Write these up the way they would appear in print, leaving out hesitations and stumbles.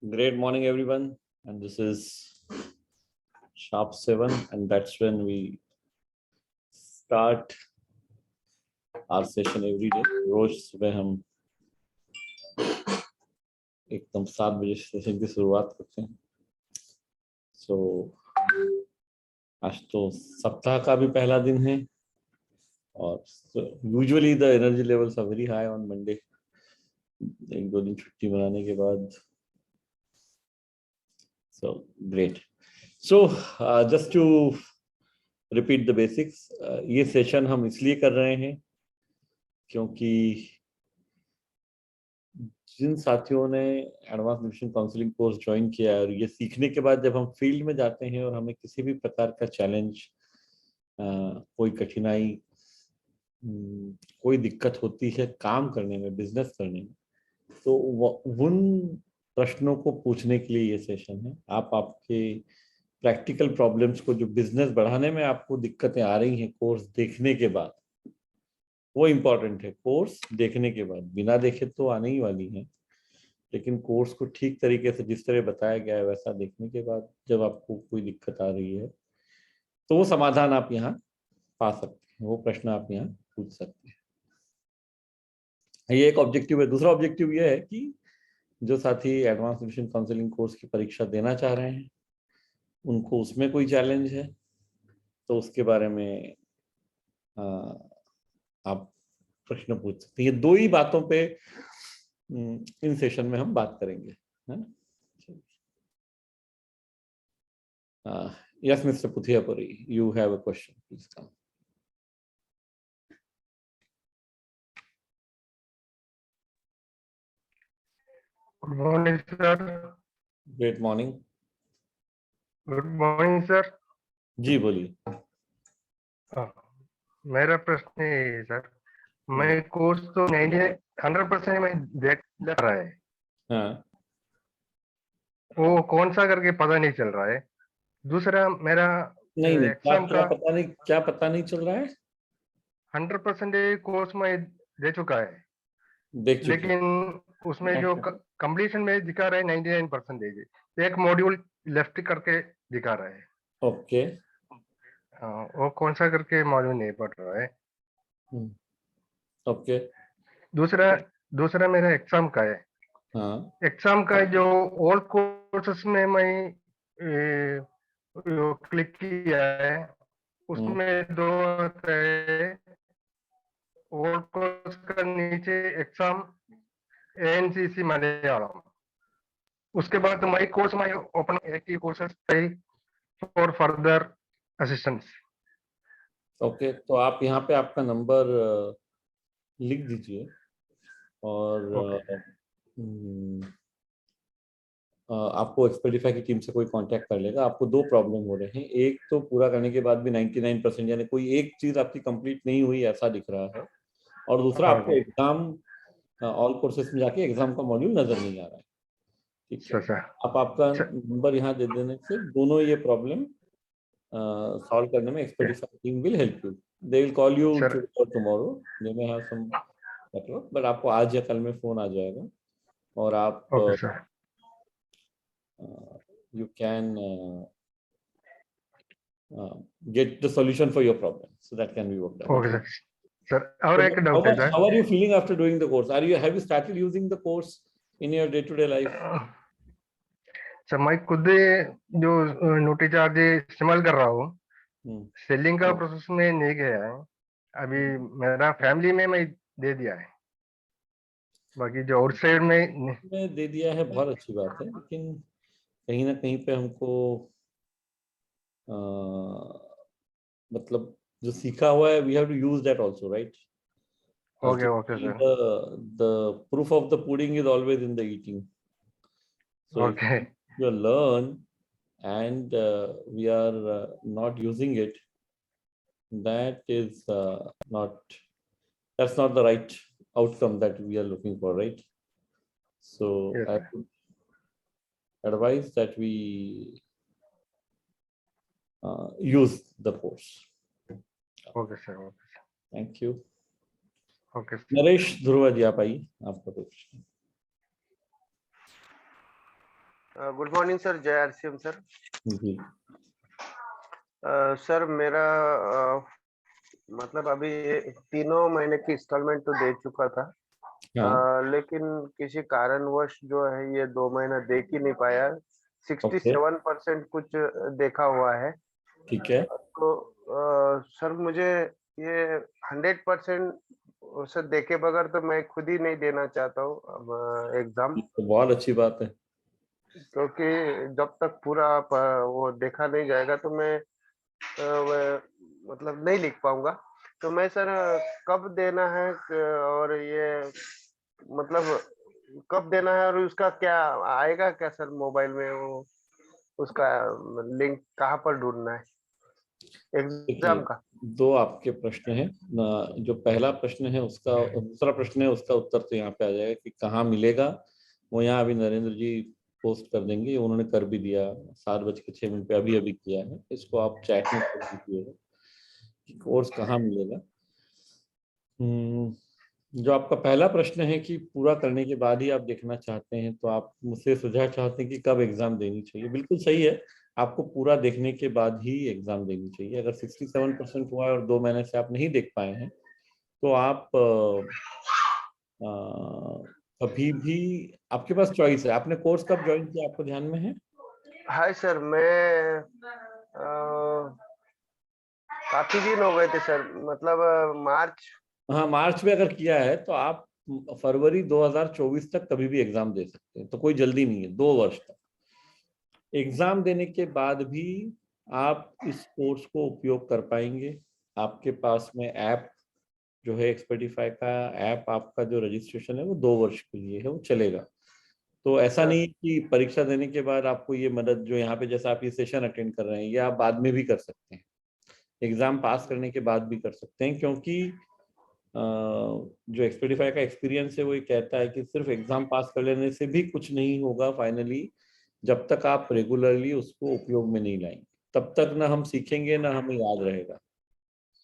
Great morning, everyone. And this is sharp 7, and that's when we start our session every day. रोज सुबह हम एकदम 7 बजे session की शुरुआत करते हैं. So आज तो सप्ताह का भी पहला दिन है और usually the energy levels are very high on Monday. एक दो दिन छुट्टी मनाने के बाद. So great. So just to repeat the basics, ये सेशन हम इसलिए कर रहे हैं क्योंकि जिन साथियों ने advance nutrition counselling course join किया है और ये सीखने के बाद जब हम फील्ड में जाते हैं और हमें किसी भी प्रकार का चैलेंज, कोई कठिनाई, कोई दिक्कत होती है काम करने में, बिजनेस करने में, तो उन प्रश्नों को पूछने के लिए ये सेशन है. आप आपके प्रैक्टिकल प्रॉब्लम्स को, जो बिजनेस बढ़ाने में आपको दिक्कतें आ रही हैं कोर्स देखने के बाद, वो इम्पोर्टेंट है. कोर्स देखने के बाद, बिना देखे तो आने ही वाली है, लेकिन कोर्स को ठीक तरीके से जिस तरह बताया गया है वैसा देखने के बाद जब आपको कोई दिक्कत आ रही है तो वो समाधान आप यहाँ पा सकते हैं, वो प्रश्न आप यहाँ पूछ सकते हैं. ये एक ऑब्जेक्टिव है. दूसरा ऑब्जेक्टिव ये है कि जो साथी एडवांस न्यूट्रिशन काउंसलिंग कोर्स की परीक्षा देना चाह रहे हैं, उनको उसमें कोई चैलेंज है तो उसके बारे में आप प्रश्न पूछ सकते हैं. ये दो ही बातों पे इन सेशन में हम बात करेंगे, है ना. Yes mister Puthiyapuri, you have a question, please come. Good morning sir. Great morning. Good morning sir. जी बोलिए. मेरा प्रश्न है सर, मैं कोर्स तो 100% में देख रहा है. हाँ. वो कौन सा करके पता नहीं चल रहा है. दूसरा मेरा नहीं एग्जाम का क्या पता नहीं चल रहा है. 100% कोर्स में दे चुका है, देख चुके. लेकिन उसमें जो कंप्लीशन में दिखा रहा है 99%, एक मॉड्यूल लेफ्ट करके दिखा रहा है. ओके. वो कौन सा करके मालूम नहीं पड़ रहा है. ओके. दूसरा मेरा एग्जाम का है. हाँ. एग्जाम का जो ऑल कोर्सेस में मैं क्लिक किया है, उसमें दो आता है. ऑल कोर्स का नीचे एग्जाम एएनसीसी मलयालम. उसके बाद माई कोर्स में open active courses for further assistance. Okay. तो आप यहाँ पे आपका नंबर लिख दीजिए और आपको एक्सपर्टिफाई की टीम से कोई कांटेक्ट कर लेगा. आपको दो प्रॉब्लम हो रहे हैं. एक तो पूरा करने के बाद भी 99% यानी कोई एक चीज आपकी कंप्लीट नहीं हुई ऐसा दिख रहा है, और दूसरा आपको एग्जाम ऑल कोर्सेस में जाके एग्जाम का मॉड्यूल नजर नहीं आ रहा है. ठीक है. आप आपका नंबर यहाँ दे देने से दोनों ये प्रॉब्लम सॉल्व करने में expertify team will help you. They will call you tomorrow. They may have some network, but आपको आज या कल में फोन आ जाएगा और आप you can get the solution for your problem, so that can be worked out. Okay sir. और एक डाउट है sir. How are you feeling after doing the course? Have you started using the course in your day-to-day life? Sir मैं खुद जो naughty charge इस्तेमाल कर रहा हूँ, सेलिंग का प्रोसेस में नहीं गया है अभी. मेरा फैमिली में मैं दे दिया है, बाकी जो आउटसाइड में दे दिया है. बहुत अच्छी बात है, लेकिन कहीं ना कहीं पे हमको मतलब जो सीखा हुआ है, we have to use that also, right? Okay sir. The proof of the pudding is always in the eating. So okay. If you learn and we are not using it, that is that's not the right outcome that we are looking for, right? So yes, I would advise that we use the course. Okay sir. Thank you. Okay. Naresh Dhruva जी, आप आइए, आपका question. Good morning sir, जय RCM sir. जी sir मेरा मतलब अभी तीनों महीने की इंस्टॉलमेंट तो दे चुका था। हाँ लेकिन किसी कारणवश जो है ये 2 महीना दे ही नहीं पाया। ओके 67% कुछ देखा हुआ है। ठीक है। तो सर मुझे ये 100% उसे देखे बगैर तो मैं खुद ही नहीं देना चाहता हूँ अब एग्जाम, ये तो बहुत अच्छी बात है। क्योंकि जब तक पूरा वो देखा नहीं जाएगा तो मैं मतलब नहीं लिख पाऊंगा। तो मैं सर कब देना है और ये मतलब कब देना है और उसका क्या आएगा क्या सर मोबाइल में, वो उसका लिंक कहाँ पर ढूंढना है एग्जाम देखिए का? दो आपके प्रश्न हैं जो पहला प्रश्न है उसका, दूसरा प्रश्न है उसका उत्तर तो यहाँ पे आ जाएगा कि कहाँ मिलेगा। वो यहाँ अभी नरेंद्र जी पोस्ट कर देंगे, उन्होंने कर भी दिया 7:06 पे, अभी अभी किया है। इसको आप चैट में कर दीजिएगा कि कोर्स कहाँ मिलेगा। जो आपका पहला प्रश्न है कि पूरा करने के बाद ही आप देखना चाहते हैं, तो आप मुझसे सुझाव चाहते हैं कि कब एग्जाम देनी चाहिए। बिल्कुल सही है, आपको पूरा देखने के बाद ही एग्जाम देनी चाहिए। अगर 67% हुआ है और 2 महीने से आप नहीं देख पाए हैं तो आप अभी भी आपके पास चॉइस है। आपने कोर्स कब ज्वाइन किया, आपको ध्यान में है? हाय सर, मैं काफी दिन हो गए थे सर, मतलब मार्च। हाँ मार्च में अगर किया है तो आप फरवरी 2024 तक कभी भी एग्जाम दे सकते हैं, तो कोई जल्दी नहीं है। 2 वर्ष तक एग्जाम देने के बाद भी आप इस कोर्स को उपयोग कर पाएंगे। आपके पास में ऐप जो है एक्सपर्टिफाई का ऐप, आपका जो रजिस्ट्रेशन है वो 2 वर्ष के लिए है, वो चलेगा। तो ऐसा सर नहीं कि परीक्षा देने के बाद आपको ये मदद, जो यहाँ पे जैसा आप ये सेशन अटेंड कर रहे हैं, ये आप बाद में भी कर सकते हैं, एग्जाम पास करने के बाद भी कर सकते हैं। क्योंकि जो एक्सपर्टिफाई का एक्सपीरियंस है वो ये कहता है कि सिर्फ एग्जाम पास कर लेने से भी कुछ नहीं होगा फाइनली, जब तक आप रेगुलरली उसको उपयोग में नहीं लाएंगे तब तक ना हम सीखेंगे ना हमें याद रहेगा।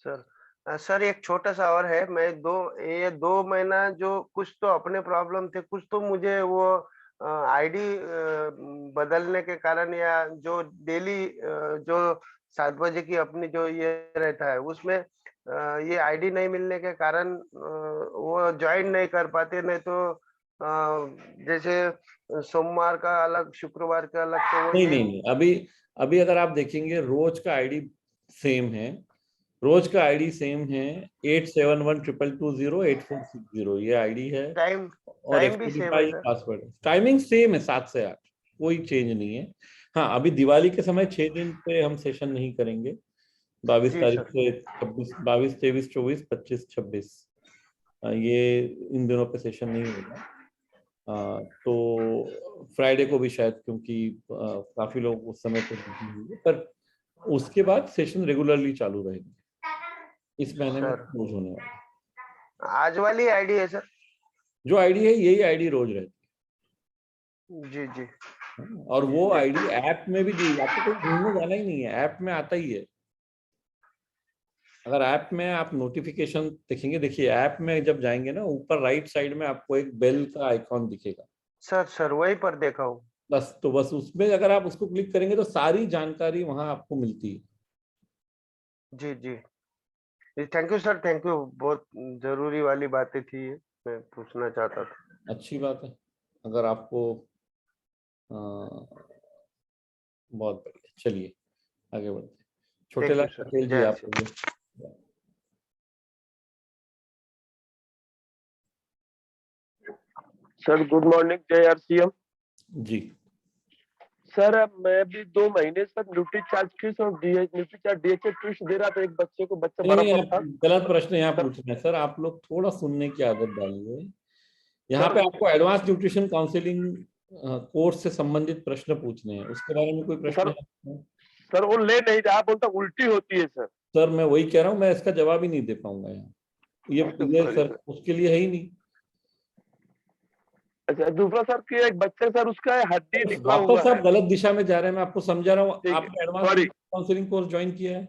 सर सर एक छोटा सा और है। मैं ये 2 महीना जो कुछ तो अपने प्रॉब्लम थे, कुछ तो मुझे वो आईडी बदलने के कारण, या जो डेली जो 7 बजे की अपनी जो ये रहता है उसमें ये आईडी नहीं मिलने के कारण वो ज्वाइन नहीं कर पाते। नहीं तो जैसे सोमवार का अलग, शुक्रवार का अलग, तो वो नहीं नहीं लिंक। नहीं, अभी अभी अगर आप देखेंगे रोज का आईडी सेम है। रोज का आईडी सेम है, 8712220846 ये आईडी है। टाइम और टाइम भी सेम है एक्सपेडिफाई सर? पासवर्ड, टाइमिंग सेम है 7 से 8, कोई चेंज नहीं है। हाँ अभी दिवाली के समय 6 दिन पे हम सेशन नहीं करेंगे, 22 जी तारीख सर। से 26, 22, 23, 24, 25, 26, ये इन दिनों पे सेशन नहीं होगा। तो फ्राइडे को भी शायद, क्योंकि काफी लोग उस समय पे बिजी होंगे, पर उसके बाद सेशन रेगुलरली चालू रहेंगे। इस महीने में सर क्लोज होने वाला है। आज वाली आईडी है सर? जो आईडी है यही आईडी रोज रहती जी जी। है, और वो जी आईडी ऐप में भी दी, आपको कोई ढूंढने जाना ही नहीं है, ऐप में आता ही है। अगर ऐप में आप नोटिफिकेशन देखेंगे, देखिए ऐप में जब जाएंगे ना, ऊपर राइट साइड में आपको एक बेल का आइकॉन दिखेगा। सर, सर वहीं पर देखा हूँ। बस तो बस उसमें अगर आप उसको क्लिक करेंगे तो सारी जानकारी वहां आपको मिलती है। जी जी। Thank you sir, thank you. बहुत जरूरी वाली बातें थी ये, मैं पूछना चाहता था। अच्छी बात है। अगर आपको अ, बहुत बढ़िया, चलिए आगे बढ़ते हैं। Chhote thank Lal you sir, Patel ji जय आप आरसी। बोलिए। सर गुड मॉर्निंग, जय आरसीएम। जी सर मैं भी 2 महीने तक न्यूट्री चार्ज फीस और न्यूट्री चार्ज डीएचए ट्यूशन दे रहा था। एक बच्चे को, बच्चा नहीं बड़ा नहीं, सा आप था गलत प्रश्न यहाँ सर। पूछ रहे हैं सर। आप लोग थोड़ा सुनने की आदत डालिए। यहाँ सर पे आपको एडवांस न्यूट्रिशन काउंसलिंग कोर्स से संबंधित प्रश्न पूछने हैं, उसके बारे में कोई प्रश्न सर है? सर वो ले नहीं रहा, बोलता उल्टी होती है सर। सर मैं वही कह रहा हूँ, मैं इसका जवाब ही नहीं दे पाऊंगा यहाँ। ये सॉरी सर सर। उसके लिए है ही नहीं। अच्छा, दूसरा सर कि एक बच्चे सर उसका हड्डी निकला हुआ वापस आप है। गलत दिशा में जा रहे हैं, मैं आपको समझा रहा हूँ। ठीक है, आपने advance sorry counselling course join किया है?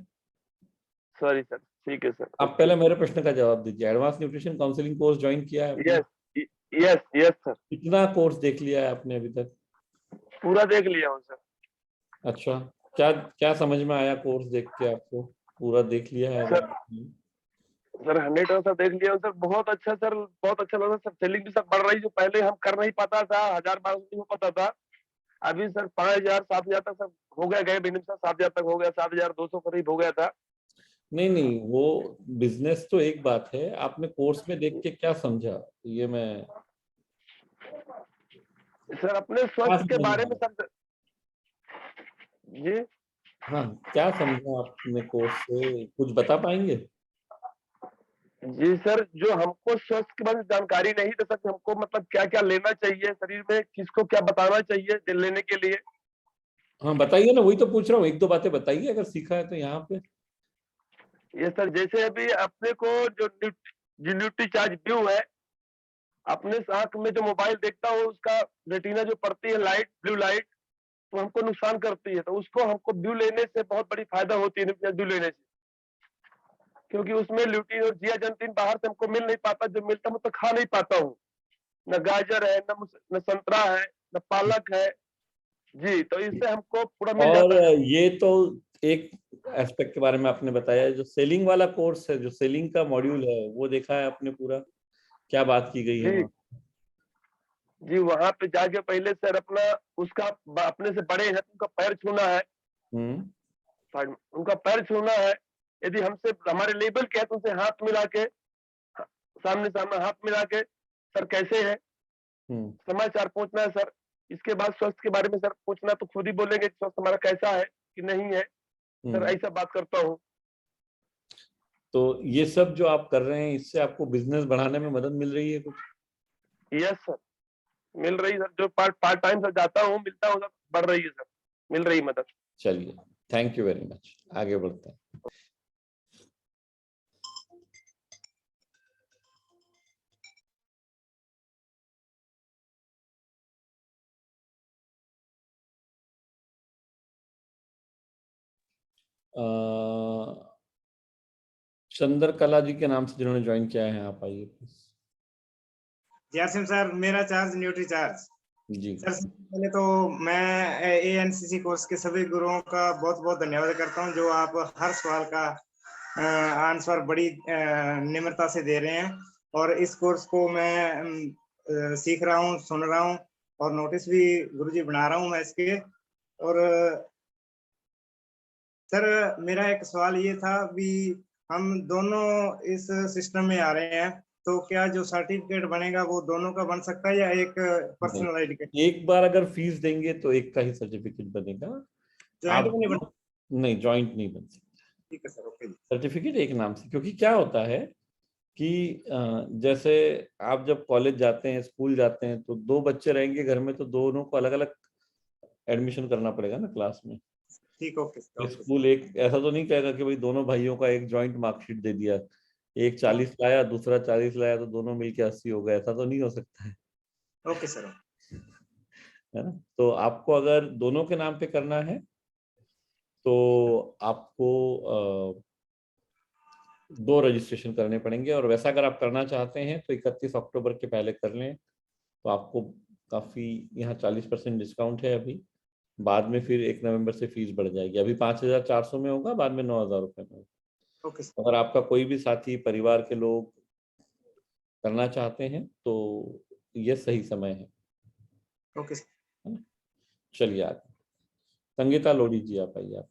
सॉरी सर, ठीक है सर, आप ओके। पहले मेरे प्रश्न का जवाब दीजिए। Advance nutrition counselling course join किया है आपने? Yes, yes yes sir. कितना कोर्स देख लिया है आपने अभी तक? पूरा देख लिया हूँ सर। अच्छा, क्या क्या समझ में आया कोर्स देख के आपको? पूरा देख लिया है अगर? सर 100% देख लिया हूँ सर, बहुत अच्छा सर, बहुत अच्छा लगा सर। सेलिंग भी सर बढ़ रही, जो पहले हम कर नहीं पाता था, 1000-1200 नहीं हो पाता था, अभी सर 5000-7000 तक सर हो गया, गए महीने में सर 7000 तक हो गया, 7200 करीब हो गया था। नहीं नहीं, वो बिजनेस तो एक बात है, आपने कोर्स में देख के क्या समझा, ये मैं सर अपने क्या स्वास्थ्य के समझ में बारे में आया? सर जी। हाँ, क्या समझा आपने कोर्स से, कुछ बता पाएंगे? जी सर, जो हमको स्वास्थ्य के बारे में जानकारी नहीं थी सर, हमको मतलब क्या क्या लेना चाहिए शरीर में, किसको क्या बताना चाहिए लेने के लिए। हाँ बताइए ना, वही तो पूछ रहा हूँ, एक दो बातें बताइए अगर सीखा है तो यहाँ पे। ये सर जैसे अभी अपने को जो न्यूट्री चार्ज व्यू है, अपने आंख में जो मोबाइल देखता हो उसका रेटिना जो पड़ती है लाइट, ब्लू लाइट, तो हमको नुकसान करती है, तो उसको हमको व्यू लेने से बहुत बड़ी फायदा होती है व्यू लेने से, क्योंकि उसमें ल्यूटीन और जियाजंतीन बाहर से हमको मिल नहीं पाता, जो मिलता मैं तो खा नहीं पाता हूँ। न गाजर है, न संतरा है, न पालक है जी, तो इससे हमको पूरा मिल और जाता है। ये तो एक एस्पेक्ट के बारे में आपने बताया, जो सेलिंग वाला कोर्स है, जो सेलिंग का मॉड्यूल है, वो देखा है आपने पूरा? क्या बात की गई है जी वहाँ? जी, वहां पे जाके पहले सर अपना उसका अपने से बड़े हैं तो उनका पैर छूना है, हम्म। उनका पैर छूना है, यदि हमसे हमारे लेवल के है तो उनसे हाथ मिला के, सामने सामने हाथ मिला के, सर कैसे है, हम्म। समाचार पूछना है सर। इसके बाद स्वास्थ्य के बारे में सर पूछना, तो खुद ही बोलेंगे कि स्वास्थ्य हमारा कैसा है कि नहीं है, सर हम्म। ऐसा बात करता हूँ। तो ये सब जो आप कर रहे हैं, इससे आपको बिजनेस बढ़ाने में मदद मिल रही है कुछ? यस सर, मिल रही सर, जो पार्ट पार्ट टाइम सर जाता हूँ, मिलता हूँ सर, बढ़ रही है सर, मिल रही मदद। चलिए, थैंक यू वेरी मच, आगे बढ़ते हैं। चंद्रकला जी के नाम से जिन्होंने ज्वाइन किया है, आप आइए प्लीज। जयसिंह सर, मेरा चार्ज न्यूट्री चार्ज। जी सर सबसे पहले तो मैं एएनसीसी कोर्स के सभी गुरुओं का बहुत बहुत धन्यवाद करता हूं, जो आप हर सवाल का आंसर बड़ी निम्रता से दे रहे हैं, और इस कोर्स को मैं सीख रहा हूं, सुन रहा हूं, और नोटिस भी गुरुजी बना रहा हूं मैं इसके। और सर मेरा एक सवाल ये था भी, हम दोनों इस सिस्टम में आ रहे हैं, तो क्या जो सर्टिफिकेट बनेगा वो दोनों का बन सकता है या एक नहीं, पर्सनल आईडी का? एक बार अगर फीस देंगे तो एक का ही सर्टिफिकेट बनेगा। ज्वाइंट आप में नहीं बन? नहीं, जॉइंट नहीं बन सकता ठीक है सर, ओके। सर्टिफिकेट एक नाम से, क्योंकि क्या होता है कि जैसे आप जब कॉलेज जाते हैं, स्कूल जाते हैं, तो दो बच्चे रहेंगे घर में, तो दोनों को अलग अलग एडमिशन करना पड़ेगा ना क्लास में। ठीक, ओके तो ओके। स्कूल एक ऐसा तो नहीं कहेगा कि भाई दोनों भाइयों का एक जॉइंट मार्कशीट दे दिया, एक 40 लाया, दूसरा 40 लाया, तो दोनों मिलके 80 हो गए, ऐसा तो नहीं हो सकता ओके सर। है ना? तो आपको अगर दोनों के नाम पे करना है तो आपको दो रजिस्ट्रेशन करने पड़ेंगे, और वैसा अगर आप करना चाहते हैं तो 31 अक्टूबर के पहले कर लें, तो आपको काफी यहाँ 40% डिस्काउंट है अभी। बाद में फिर 1 नवंबर से फीस बढ़ जाएगी, अभी 5400 में होगा, बाद में 9000 रुपये में होगा। ओके अगर आपका कोई भी साथी, परिवार के लोग करना चाहते हैं तो ये सही समय ओके। है ना? चलिए आगे, संगीता लोधी जी आप आइए आप।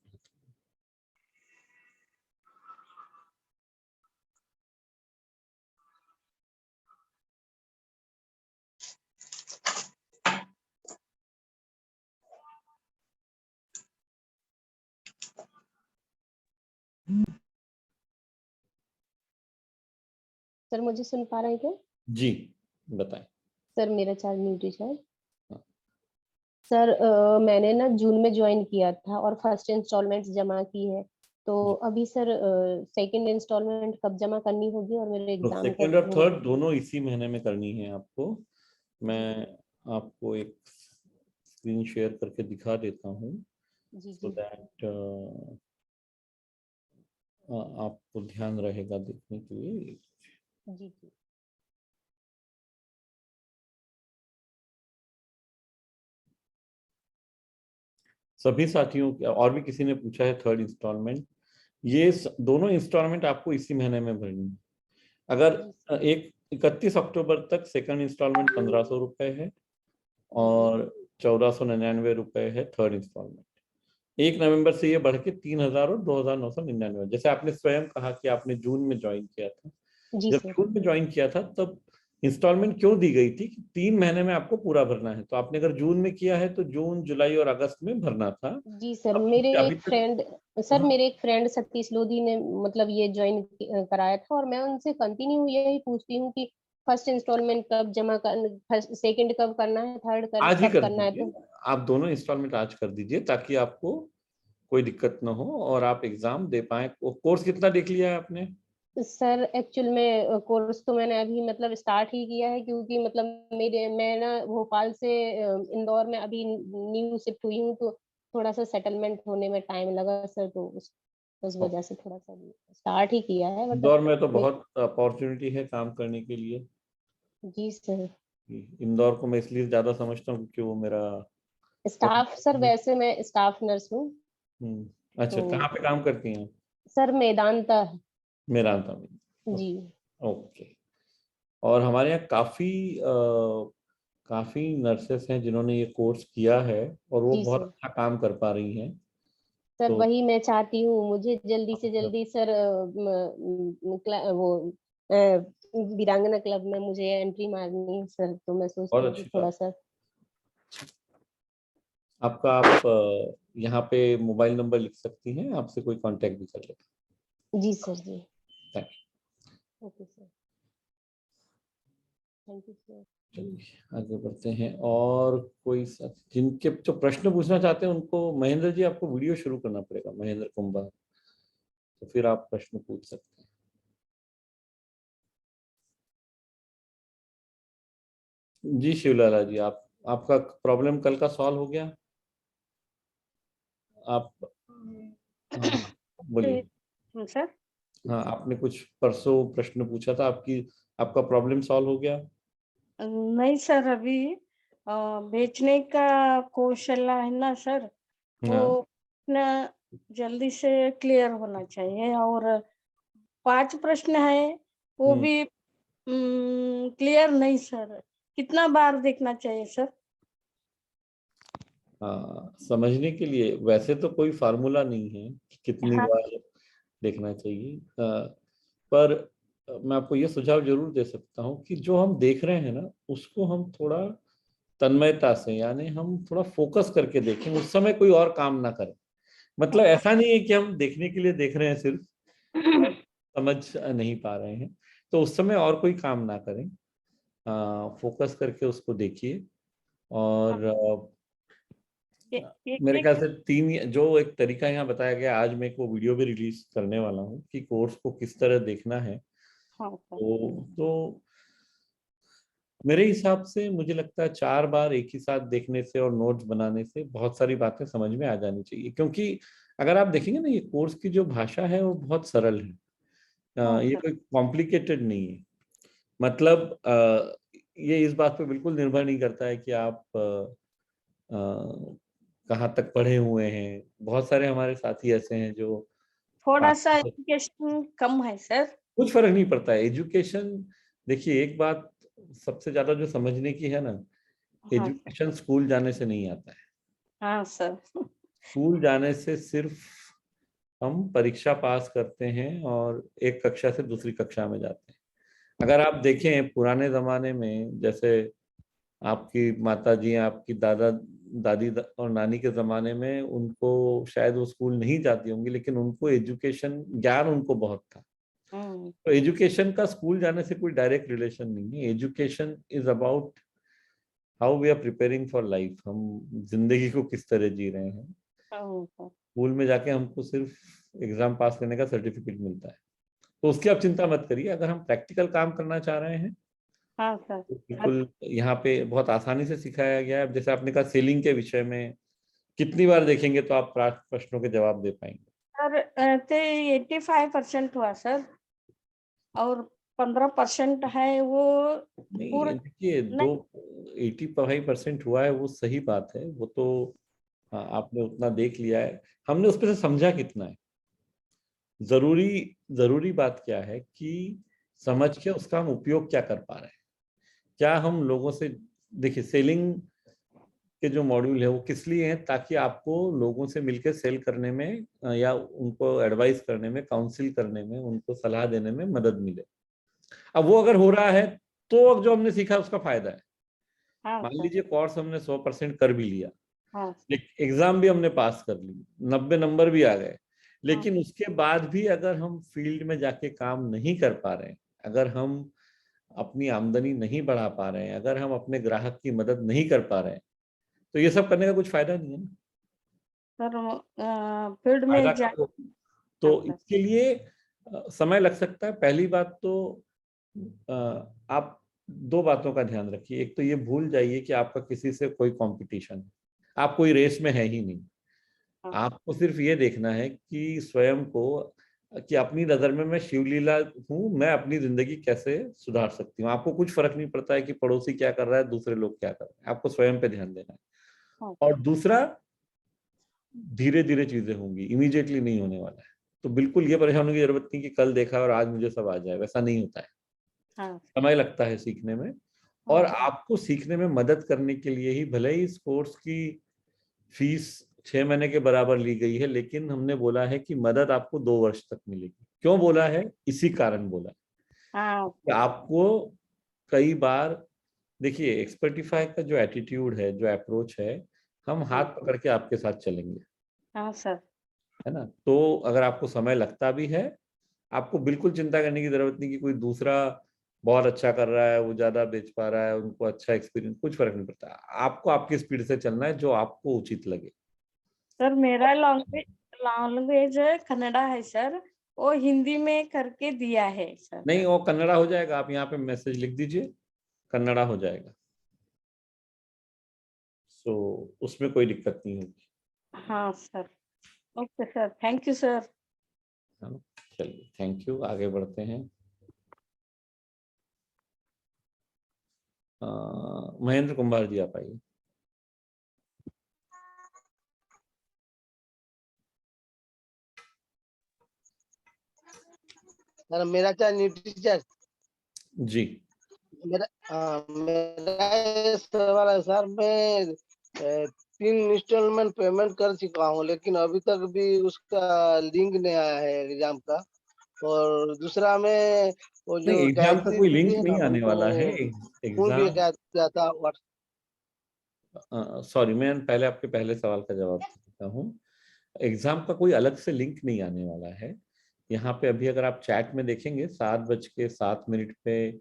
सर मुझे सुन पा रहे थे? जी बताएं। सर मेरा चार्ज न्यूट्री चार्ज। हाँ। सर मैंने ना जून में ज्वाइन किया था और फर्स्ट इंस्टॉलमेंट जमा की है, तो अभी सर सेकंड इंस्टॉलमेंट कब जमा करनी होगी और मेरे तो एग्जाम सेकेंड कब और होंगे? थर्ड दोनों इसी महीने में करनी है आपको। मैं आपको एक स्क्रीन शेयर करके दिखा देता हूँ, जी सो जी दैट आपको ध्यान रहेगा देखने के लिए। जी जी। सभी साथियों और भी किसी ने पूछा है थर्ड इंस्टॉलमेंट, ये दोनों इंस्टॉलमेंट आपको इसी महीने में भरनी है। अगर एक 31 अक्टूबर तक सेकंड इंस्टॉलमेंट 1500 रुपए है और 1499 रुपए है थर्ड इंस्टॉलमेंट। 1 नवंबर से ये बढ़ के 3000 और 2999। जैसे आपने स्वयं कहा कि आपने जून में ज्वाइन किया था, जी जब सर। जून में ज्वाइन किया था तब इंस्टॉलमेंट क्यों दी गई थी कि 3 महीने में आपको पूरा भरना है। तो आपने अगर जून में किया है तो जून, जुलाई और अगस्त में भरना था। जी सर, अब मेरे अभी एक तक फ्रेंड सर मेरे एक फ्रेंड सतीश लोधी ने मतलब ये ज्वाइन कराया था, और मैं उनसे कंटिन्यू यही पूछती हूँ कि फर्स्ट इंस्टॉलमेंट कब जमा कर, सेकंड कब करना है, थर्ड आज ही कब कर करना है। दीजिए, तो आप दोनों इंस्टॉलमेंट आज कर दीजिए ताकि आपको कोई दिक्कत ना हो और आप एग्जाम दे पाए। कोर्स कितना देख लिया है आपने? सर एक्चुअल में कोर्स तो मैंने अभी मतलब स्टार्ट ही किया है, क्योंकि मतलब मैं ना भोपाल से इंदौर में अभी न्यू शिफ्ट हुई हूँ, तो थोड़ा सा सेटलमेंट होने में टाइम लगा सर, तो उस वजह से थोड़ा सा स्टार्ट ही किया है, बट इंदौर में तो बहुत अपॉर्चुनिटी है काम करने के लिए। जी सर। इंदौर को मैं इसलिए ज्यादा समझता हूँ क्योंकि वो मेरा स्टाफ सर, वैसे मैं स्टाफ नर्स हूँ। अच्छा, कहाँ तो पे काम करती हैं? सर मैदानता। मेदांता में। जी ओके। और हमारे यहाँ काफी नर्सेस हैं जिन्होंने ये कोर्स किया है और वो जी बहुत सर। अच्छा काम कर पा रही हैं। सर तो वही मैं चाहती हूँ, मुझे जल्दी से जल्दी सर वो वीरांगना क्लब में मुझे एंट्री मारनी है सर, तो मैं सोचती बहुत हूँ कि अच्छी थोड़ा बात। सा। आप यहाँ पे मोबाइल नंबर लिख सकती हैं, आपसे कोई कांटेक्ट भी कर लेगा। जी सर। जी thank okay sir, thank you sir. You. चलिए आगे बढ़ते हैं। और कोई जिनके जो प्रश्न पूछना चाहते हैं उनको, महेंद्र जी आपको वीडियो शुरू करना पड़ेगा, महेंद्र कुंभा, तो फिर आप प्रश्न पूछ सकते हैं। जी शिवलाला जी, आपका प्रॉब्लम कल का सॉल्व हो गया? आप हाँ, बोलिए। सर हाँ, आपने कुछ परसों प्रश्न पूछा था, आपका प्रॉब्लम सॉल्व हो गया? नहीं सर, अभी बेचने का कौशल है ना सर, वो हाँ। ना जल्दी से क्लियर होना चाहिए। और 5 प्रश्न है वो भी क्लियर नहीं सर, कितना बार देखना चाहिए सर? हाँ, समझने के लिए वैसे तो कोई फार्मूला नहीं है कि कितनी हाँ बार देखना चाहिए, पर मैं आपको ये सुझाव जरूर दे सकता हूँ कि जो हम देख रहे हैं ना उसको हम थोड़ा तन्मयता से, यानी हम थोड़ा फोकस करके देखें, उस समय कोई और काम ना करें। मतलब ऐसा नहीं है कि हम देखने के लिए देख रहे हैं सिर्फ और समझ नहीं पा रहे हैं, तो उस समय और कोई काम ना करें, फोकस करके उसको देखिए। और मेरे एक ख्याल से जो एक तरीका यहाँ बताया गया, आज मैं एक वो वीडियो भी रिलीज करने वाला हूँ कि कोर्स को किस तरह देखना है। हाँ सर। तो मेरे हिसाब से मुझे लगता है 4 बार एक ही साथ देखने से और नोट्स बनाने से बहुत सारी बातें समझ में आ जानी चाहिए, क्योंकि अगर आप देखेंगे ना, ये कोर्स की जो भाषा है वो बहुत सरल है। हाँ ये सर। कोई कॉम्प्लिकेटेड नहीं है। मतलब ये इस बात पे बिल्कुल निर्भर नहीं करता है कि आप कहाँ तक पढ़े हुए हैं। बहुत सारे हमारे साथी ऐसे हैं जो थोड़ा सा पास- एजुकेशन कम है सर। कुछ फर्क नहीं पड़ता है एजुकेशन। देखिए एक बात सबसे ज्यादा जो समझने की है ना, हाँ सर। एजुकेशन स्कूल जाने से नहीं आता है। हाँ सर। स्कूल जाने से सिर्फ हम परीक्षा पास करते हैं और एक कक्षा से दूसरी कक्षा में जाते हैं। अगर आप देखें पुराने जमाने में, जैसे आपकी माता जी, आपकी दादी और नानी के जमाने में, उनको शायद वो स्कूल नहीं जाती होंगी लेकिन उनको एजुकेशन ज्ञान उनको बहुत था। हम्म। तो एजुकेशन का स्कूल जाने से कोई डायरेक्ट रिलेशन नहीं है। Education is about how we are preparing for life, हम जिंदगी को किस तरह जी रहे हैं। हाँ सर। स्कूल में जाके हमको सिर्फ एग्जाम पास करने का सर्टिफिकेट मिलता है, तो उसकी आप चिंता मत करिए। अगर हम प्रैक्टिकल काम करना चाह रहे हैं हाँ सर। तो बिल्कुल यहाँ पे बहुत आसानी से सिखाया गया है। अब जैसे आपने कहा सेलिंग के विषय में कितनी बार देखेंगे तो आप प्रश्नों के जवाब दे पाएंगे। सर ते 85% हुआ सर, और 15% है वो पूरा नहीं देखिए, नहीं। 85% हुआ है वो सही बात है, वो तो हाँ, आपने उतना देख लिया है, हमने उस पे से समझा कितना है। जरूरी बात क्या है कि समझ के उसका हम उपयोग क्या कर पा रहे हैं। क्या हम लोगों से, देखिए सेलिंग के जो मॉड्यूल है वो किस लिए हैं, ताकि आपको लोगों से मिलकर सेल करने में या उनको एडवाइस करने में, काउंसिल करने में, उनको सलाह देने में मदद मिले। अब वो अगर हो रहा है तो जो हमने सीखा उसका फायदा है। हाँ मान सर। लीजिए कोर्स हमने 100% कर भी लिया, हाँ एग्जाम भी हमने पास कर ली, 90 नंबर भी आ गए, लेकिन उसके बाद भी अगर हम फील्ड में जाके काम नहीं कर पा रहे हैं, अगर हम अपनी आमदनी नहीं बढ़ा पा रहे हैं, अगर हम अपने ग्राहक की मदद नहीं कर पा रहे हैं, तो ये सब करने का कुछ फायदा नहीं है ना। सर फील्ड में फायदा जा। तो हाँ, इसके लिए समय लग सकता है। पहली बात तो आप दो बातों का ध्यान रखिए। एक तो ये भूल जाइए कि आपका किसी से कोई कंपटीशन है, आप कोई रेस में है ही नहीं। हाँ, आपको सिर्फ ये देखना है कि स्वयं को, कि अपनी नजर में मैं शिवलीला हूँ, मैं अपनी जिंदगी कैसे सुधार सकती हूँ। आपको कुछ फर्क नहीं पड़ता है कि पड़ोसी क्या कर रहा है, दूसरे लोग क्या कर रहे हैं, आपको स्वयं पे ध्यान देना है। हाँ, और दूसरा, धीरे धीरे चीजें होंगी, इमीडिएटली नहीं होने वाला है। तो बिल्कुल ये परेशान होने की जरूरत नहीं कि कल देखा और आज मुझे सब आ जाए, वैसा नहीं होता है। हाँ, समय लगता है सीखने में। और आपको सीखने में मदद करने के लिए ही भले ही इस कोर्स की फीस 6 महीने के बराबर ली गई है, लेकिन हमने बोला है कि मदद आपको 2 वर्ष तक मिलेगी। क्यों बोला है? इसी कारण बोला है हाँ, कि आपको कई बार, देखिए एक्सपर्टिफाई का जो एटीट्यूड है, जो अप्रोच है, हम हाथ पकड़ के आपके साथ चलेंगे, हाँ सर। है ना। तो अगर आपको समय लगता भी है, आपको बिल्कुल चिंता करने की जरूरत नहीं कि कोई दूसरा बहुत अच्छा कर रहा है, वो ज्यादा बेच पा रहा है, उनको अच्छा एक्सपीरियंस, कुछ फर्क नहीं पड़ता। आपको आपकी स्पीड से चलना है, जो आपको उचित लगे। सर मेरा लैंग्वेज कन्नड़ा है सर, वो हिंदी में करके दिया है सर। नहीं, वो कन्नड़ा हो जाएगा, आप यहाँ पे मैसेज लिख दीजिए, कन्नड़ा हो जाएगा। सो उसमें कोई दिक्कत नहीं होगी। हाँ sir. Okay sir, thank you sir. है ना। चलिए, थैंक यू, आगे बढ़ते हैं। महेंद्र कुमार जी, आप आइए। सर मेरा क्या न्यूट्रीचार्ज जी। मेरा ये सवाल है सर, मैं 3 इंस्टॉलमेंट पेमेंट कर चुका हूँ, लेकिन अभी तक भी उसका लिंक नहीं आया है एग्जाम का। और दूसरा में वो नहीं, जो एग्जाम का गायत्री कोई दीदी लिंक है ना, नहीं आने उनको वाला है। फोन भी एग्जाम, किया था सॉरी, मैं पहले आपके पहले सवाल का जवाब देता हूँ। एग्जाम का कोई अलग से लिंक नहीं आने वाला है। यहाँ पे अभी अगर आप चैट में देखेंगे, 7:07 पे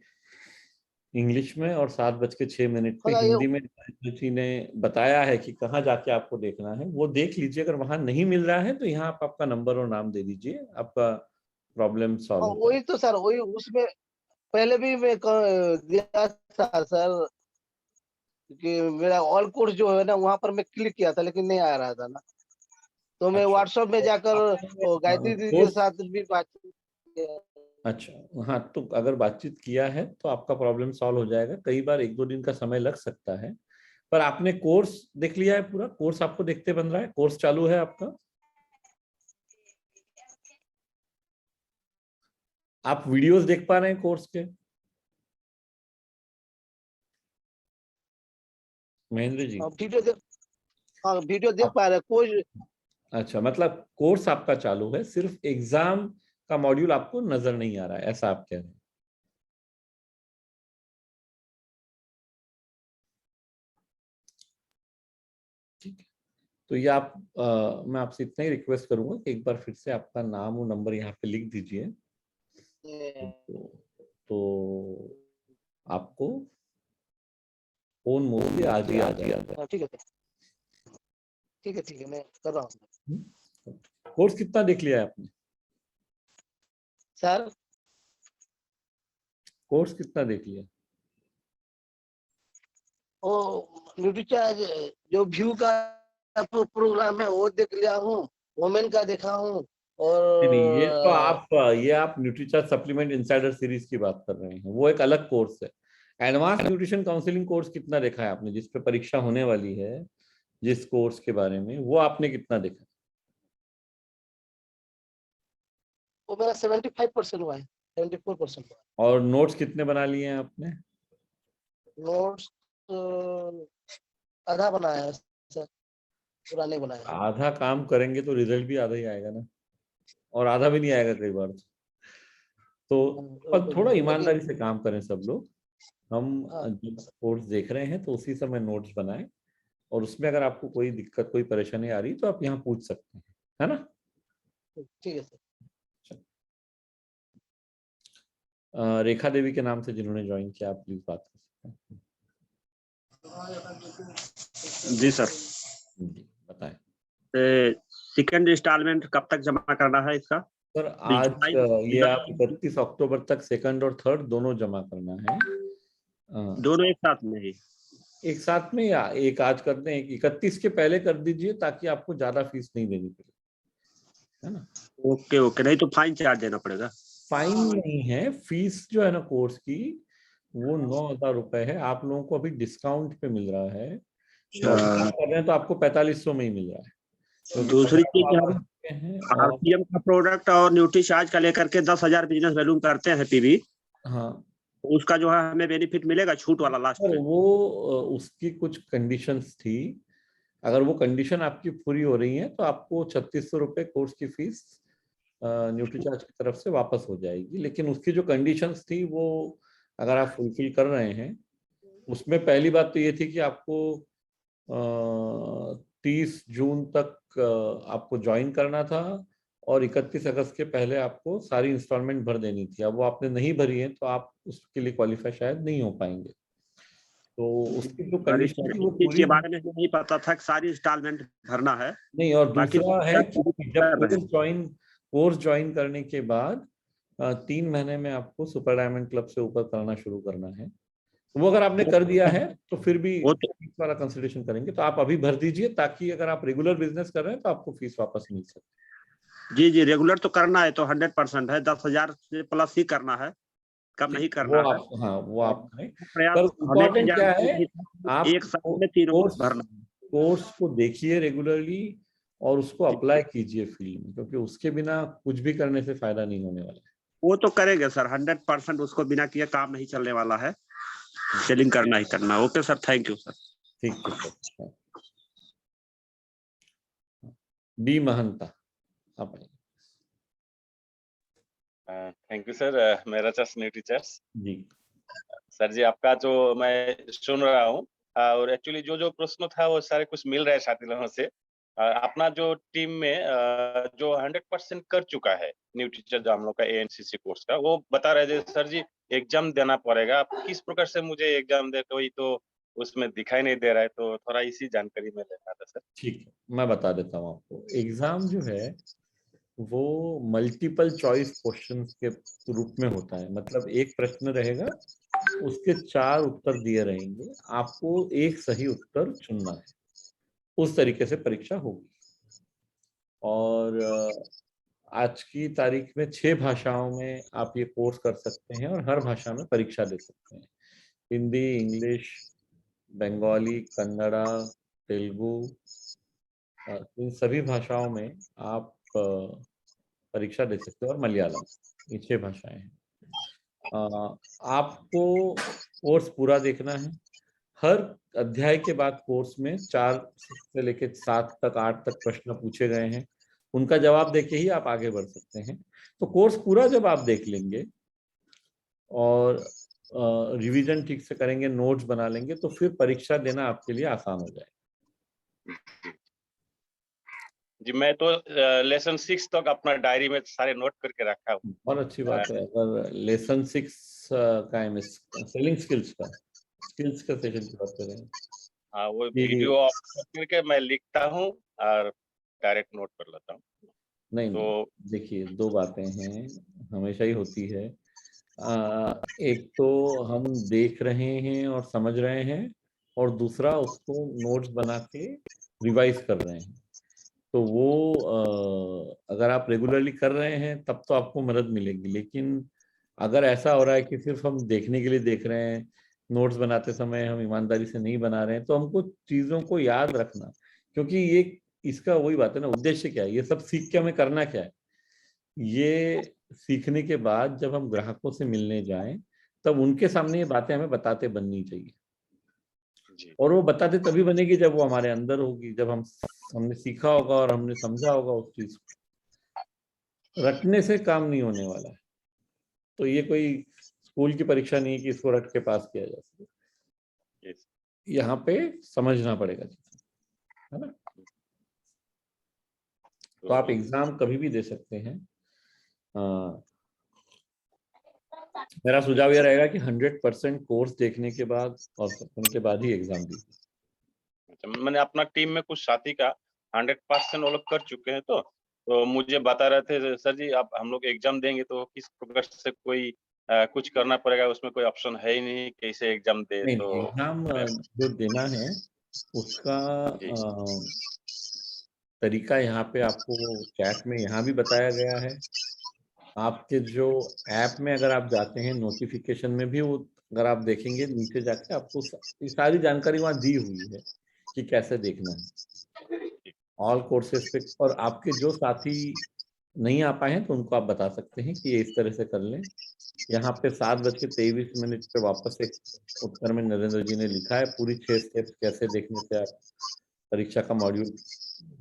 इंग्लिश में और 7:06 पे व्हाट्सएप। ये हिंदी में जी ने बताया है कि कहाँ जाके आपको देखना है, वो देख लीजिए। अगर वहां नहीं मिल रहा है तो यहाँ आप आपका नंबर और नाम दे दीजिए, आपका प्रॉब्लम सॉल्व हो वही जाएगा। तो सर, वही उसमें पहले भी मैं दिया था सर, कि मेरा ऑल कोर्स जो है ना, वहां पर मैं क्लिक किया था लेकिन नहीं आ रहा था ना, तो मैं अच्छा, व्हाट्सएप में तो जाकर आपने गायत्री दीदी के कोर्स, साथ भी बातचीत किया। अच्छा हाँ, तो अगर बातचीत किया है तो आपका प्रॉब्लम सॉल्व हो जाएगा। कई बार 1-2 दिन का समय लग सकता है, पर आपने कोर्स देख लिया है? पूरा कोर्स आपको देखते बन रहा है? कोर्स चालू है आपका? आप वीडियोस देख पा रहे हैं कोर्स के, महेंद्र जी? वीडियो देख, हाँ वीडियो देख आप, पा रहे हैं कोई। अच्छा, मतलब कोर्स आपका चालू है, सिर्फ एग्जाम का मॉड्यूल आपको नजर नहीं आ रहा है, ऐसा आप कह रहे हैं? ठीक है। तो ये आप, मैं आपसे इतना ही रिक्वेस्ट करूंगा कि एक बार फिर से आपका नाम और नंबर यहाँ पे लिख दीजिए, तो आपको फोन मोड आज ही आ जाएगा। ठीक है ठीक है ठीक है, मैं कर रहा हूँ कोर्स कितना देख लिया है आपने? सर। कोर्स कितना देख लिया? वो न्यूट्रीचार्ज जो व्यू का प्रोग्राम है वो देख लिया हूँ, वोमेन का देखा हूँ, नहीं, ये तो और आप न्यूट्रीचार्ज सप्लीमेंट इनसाइडर सीरीज की बात कर रहे हैं, वो एक अलग कोर्स है। एडवांस न्यूट्रिशन काउंसलिंग कोर्स कितना देखा है आपने, जिस पे परीक्षा होने वाली है? जिस कोर्स के बारे में, वो आपने कितना देखा? वो मेरा 75% हुआ है, 74% हुआ और नोट्स कितने बना लिए हैं आपने? है। नोट्स आधा बनाया है सर, पूरा नहीं बनाया है। आधा काम करेंगे तो रिजल्ट भी आधा ही आएगा ना, और आधा भी नहीं आएगा कई बार। तो पर थोड़ा ईमानदारी से काम करें सब लोग। हम जब कोर्स देख रहे हैं तो उसी समय नोट्स बनाएं, और उसमें अगर आपको कोई दिक्कत, कोई परेशानी आ रही तो आप यहाँ पूछ सकते हैं, है ना? ठीक है सर। रेखा देवी के नाम से जिन्होंने ज्वाइन किया, आप प्लीज बात कर सकते हैं। जी सर, जी बताएं। सेकंड इंस्टॉलमेंट कब तक जमा करना है इसका? सर आज ये आप 31 अक्टूबर तक सेकंड और थर्ड दोनों जमा करना है। दोनों एक साथ में ही? एक साथ में, या एक आज कर दें, 31 के पहले कर दीजिए ताकि आपको ज्यादा फीस नहीं देनी पड़े, है ना? ओके ओके, नहीं तो फाइन चार्ज देना पड़ेगा? फाइन नहीं है, फीस जो है ना कोर्स की वो 9,000 रुपए है। आप लोगों को अभी डिस्काउंट पे मिल रहा है, कर रहे हैं तो आपको 4500 में ही मिल रहा है। तो दूसरी चीज, हम आरपीएम का प्रोडक्ट और न्यूट्री चार्ज का लेकर के 10,000 बिजनेस वैल्यूम करते हैं पीवी, हाँ, उसका जो है हमें बेनिफिट मिलेगा छूट वाला लास्ट में? वो उसकी कुछ कंडीशंस थी, अगर वो कंडीशन आपकी पूरी हो रही है तो आपको 3600 रुपए कोर्स की फीस न्यूट्री चार्ज की तरफ से वापस हो जाएगी। लेकिन उसकी जो कंडीशंस थी वो अगर आप फुलफिल कर रहे हैं, उसमें पहली बात तो ये थी कि आपको 30 जून तक आपको ज्वाइन करना था, और 31 अगस्त के पहले आपको सारी इंस्टॉलमेंट भर देनी थी। अब वो आपने नहीं भरी है तो आप उसके लिए क्वालिफाई शायद नहीं हो पाएंगे। तो उसकी जो कंडीशन थी वो पूरी, के बारे में नहीं पता था कि सारी इंस्टॉलमेंट भरना है। नहीं, और दूसरा है कि जब कोर्स ज्वाइन करने के बाद 3 महीने में आपको सुपर डायमंड क्लब से ऊपर करना शुरू करना है। तो वो अगर आपने कर दिया है तो फिर भी फीस वाला कंसिडरेशन करेंगे। तो आप अभी भर दीजिए ताकि अगर आप रेगुलर बिजनेस कर रहे हैं तो आपको फीस वापस मिल सके। जी जी, रेगुलर तो करना है तो 100% है, 10,000 से प्लस ही करना है, कम नहीं करना है। हाँ, वो आप करें। प्रयास पर इम्पोर्टेंट क्या है, आप एक साल में 3 भरना। कोर्स को देखिए रेगुलरली और उसको अप्लाई कीजिए फील्ड में, क्योंकि उसके बिना कुछ भी करने से फायदा नहीं होने वाला है। वो तो करेंगे सर, 100% उसको बिना किए काम नहीं चलने वाला है, सेलिंग करना ही करना। Okay sir, thank you sir. ठीक है सर। बी महंता, आप आइए। Thank you sir. मेरा चर्च न्यू टीचर्स जी सर जी, आपका जो मैं सुन रहा हूँ, और एक्चुअली जो जो प्रश्न था वो सारे कुछ मिल रहे साथी लोगों से। अपना जो टीम में जो 100% कर चुका है न्यू टीचर, जो हम लोग का एएनसीसी कोर्स का, वो बता रहे थे सर जी एग्जाम देना पड़ेगा। आप किस प्रकार से मुझे एग्जाम दे, कोई तो उसमें दिखाई नहीं दे रहा है, तो थोड़ा इसी जानकारी में लेना था सर। ठीक है, मैं बता देता हूँ आपको। एग्जाम जो है वो मल्टीपल चॉइस क्वेश्चंस के रूप में होता है। मतलब एक प्रश्न रहेगा, उसके 4 उत्तर दिए रहेंगे, आपको एक सही उत्तर चुनना है। उस तरीके से परीक्षा होगी। और आज की तारीख में 6 भाषाओं में आप ये कोर्स कर सकते हैं और हर भाषा में परीक्षा दे सकते हैं। हिंदी, इंग्लिश, बंगाली, कन्नड़ा, तेलुगु, इन सभी भाषाओं में आप परीक्षा दे सकते हैं, और मलयालम, ये 6 भाषाएं हैं। आपको कोर्स पूरा देखना है। हर अध्याय के बाद कोर्स में 4 से लेकर 7 तक 8 तक प्रश्न पूछे गए हैं, उनका जवाब देके ही आप आगे बढ़ सकते हैं। तो कोर्स पूरा जब आप देख लेंगे और रिवीजन ठीक से करेंगे, नोट्स बना लेंगे, तो फिर परीक्षा देना आपके लिए आसान हो जाएगा। जी, मैं तो लेसन 6 तक अपना डायरी में सारे नोट करके रखा हूँ। बहुत अच्छी बात है। अगर लेसन 6 का है, सेलिंग स्किल्स का सेशन की बात करें, हाँ, वो वीडियो ऑफ करके मैं लिखता हूँ और डायरेक्ट नोट कर लेता हूँ। नहीं, तो देखिए 2 बातें हैं, हमेशा ही होती है। एक तो हम देख रहे हैं और समझ रहे हैं, और दूसरा उसको नोट्स बना के रिवाइज कर रहे हैं। तो वो अगर आप रेगुलरली कर रहे हैं तब तो आपको मदद मिलेगी। लेकिन अगर ऐसा हो रहा है कि सिर्फ हम देखने के लिए देख रहे हैं, नोट्स बनाते समय हम ईमानदारी से नहीं बना रहे हैं, तो हमको चीज़ों को याद रखना, क्योंकि ये इसका वही बात है ना, उद्देश्य क्या है, ये सब सीख के हमें करना क्या है। ये सीखने के बाद जब हम ग्राहकों से मिलने जाएं तब उनके सामने ये बातें हमें बताते बननी चाहिए, और वो बताते तभी बनेगी जब वो हमारे अंदर होगी, जब हमने सीखा होगा और हमने समझा होगा उस चीज को। रटने से काम नहीं होने वाला है। तो ये कोई स्कूल की परीक्षा नहीं है कि इसको रट के पास किया जा सके, यहाँ पे समझना पड़ेगा, है ना। तो आप एग्जाम कभी भी दे सकते हैं। मेरा सुझाव यह रहेगा कि 100% कोर्स देखने के बाद और उनके बाद ही एग्जाम दीजिए। मैंने अपना टीम में कुछ साथी का 100% वो लोग कर चुके हैं, तो मुझे बता रहे थे सर जी आप हम लोग एग्जाम देंगे तो किस प्रकार से कोई कुछ करना पड़ेगा, उसमें कोई ऑप्शन है ही नहीं, कैसे एग्जाम दे। नहीं, तो एग्जाम जो देना है उसका तरीका यहाँ पे आपको चैट में यहाँ भी बताया गया है। आपके जो ऐप में अगर आप जाते हैं नोटिफिकेशन में भी वो अगर आप देखेंगे नीचे जाके आपको सारी जानकारी वहाँ दी हुई है कि कैसे देखना है ऑल कोर्सेज पे। और आपके जो साथी नहीं आ पाए हैं तो उनको आप बता सकते हैं कि ये इस तरह से कर लें। यहाँ पे 7:23 पे वापस एक उत्तर में नरेंद्र जी ने लिखा है पूरी 6 स्टेप्स कैसे देखने से आप परीक्षा का मॉड्यूल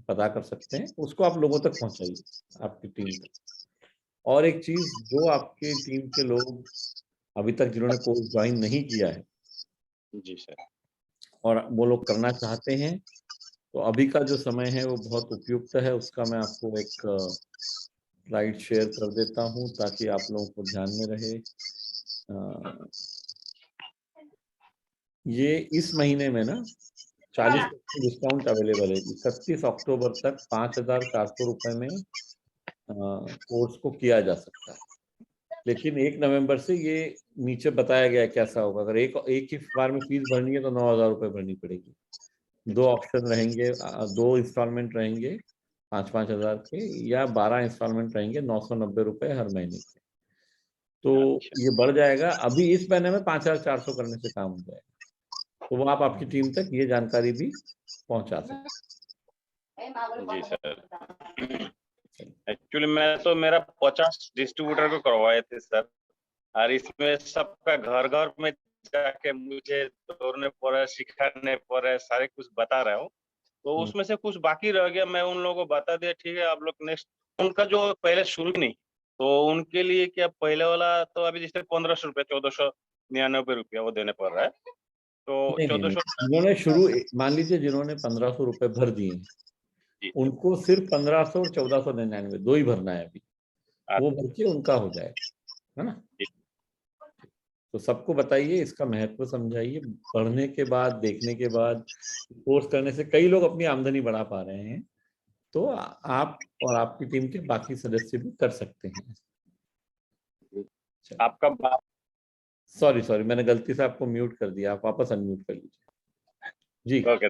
पता कर सकते हैं, उसको आप लोगों तक पहुंचाइए, आपकी टीम तक। और एक चीज, जो आपके टीम के लोग अभी तक जिन्होंने कोर्स ज्वाइन नहीं किया है जी सर, और वो लोग करना चाहते हैं, तो अभी का जो समय है वो बहुत उपयुक्त है। उसका मैं आपको एक स्लाइड शेयर कर देता हूं ताकि आप लोगों को ध्यान में रहे। ये इस महीने में ना 40% डिस्काउंट अवेलेबल है। 31 अक्टूबर तक 5,400 रुपए में कोर्स को किया जा सकता है, लेकिन 1 नवंबर से ये नीचे बताया गया है कैसा होगा। अगर एक ही बार में फीस भरनी है तो 9,000 रुपए भरनी पड़ेगी। 2 ऑप्शन रहेंगे, 2 इंस्टॉलमेंट रहेंगे 5-5 हजार के, या 12 इंस्टॉलमेंट रहेंगे 990 रुपए हर महीने के। तो ये बढ़ जाएगा। अभी इस महीने में 5,400 करने से काम हो जाएगा, तो वो आप आपकी टीम तक ये जानकारी भी पहुंचा सकते हैं। जी सर। एक्चुअली मैं तो मेरा 50 डिस्ट्रीब्यूटर को करवाए थे सर, और इसमें सबका घर घर में जाके मुझे दौड़ने पड़े, सिखाने पड़े, सारे कुछ बता रहा हूँ। तो उसमें से कुछ बाकी रह गया, मैं उन लोगों को बता दिया ठीक है आप लोग नेक्स्ट, उनका जो पहले शुरू नहीं, तो उनके लिए क्या पहले वाला तो अभी जैसे 1,500 रुपए 1,499 रुपया वो देने पड़ रहा है। तो 1,400 जिन्होंने शुरू, मान लीजिए जिन्होंने 1,500 रुपए भर दिए उनको सिर्फ 1,500 और 1,499 दो ही भरना है अभी, वो भर के उनका हो जाएगा, है ना। तो सबको बताइए, इसका महत्व समझाइए। पढ़ने के बाद, देखने के बाद, कोर्स करने से कई लोग अपनी आमदनी बढ़ा पा रहे हैं, तो आप और आपकी टीम के बाकी सदस्य भी कर सकते हैं। आपका बात, सॉरी मैंने गलती से आपको म्यूट कर दिया, आप वापस अनम्यूट कर लीजिए जी। ओके,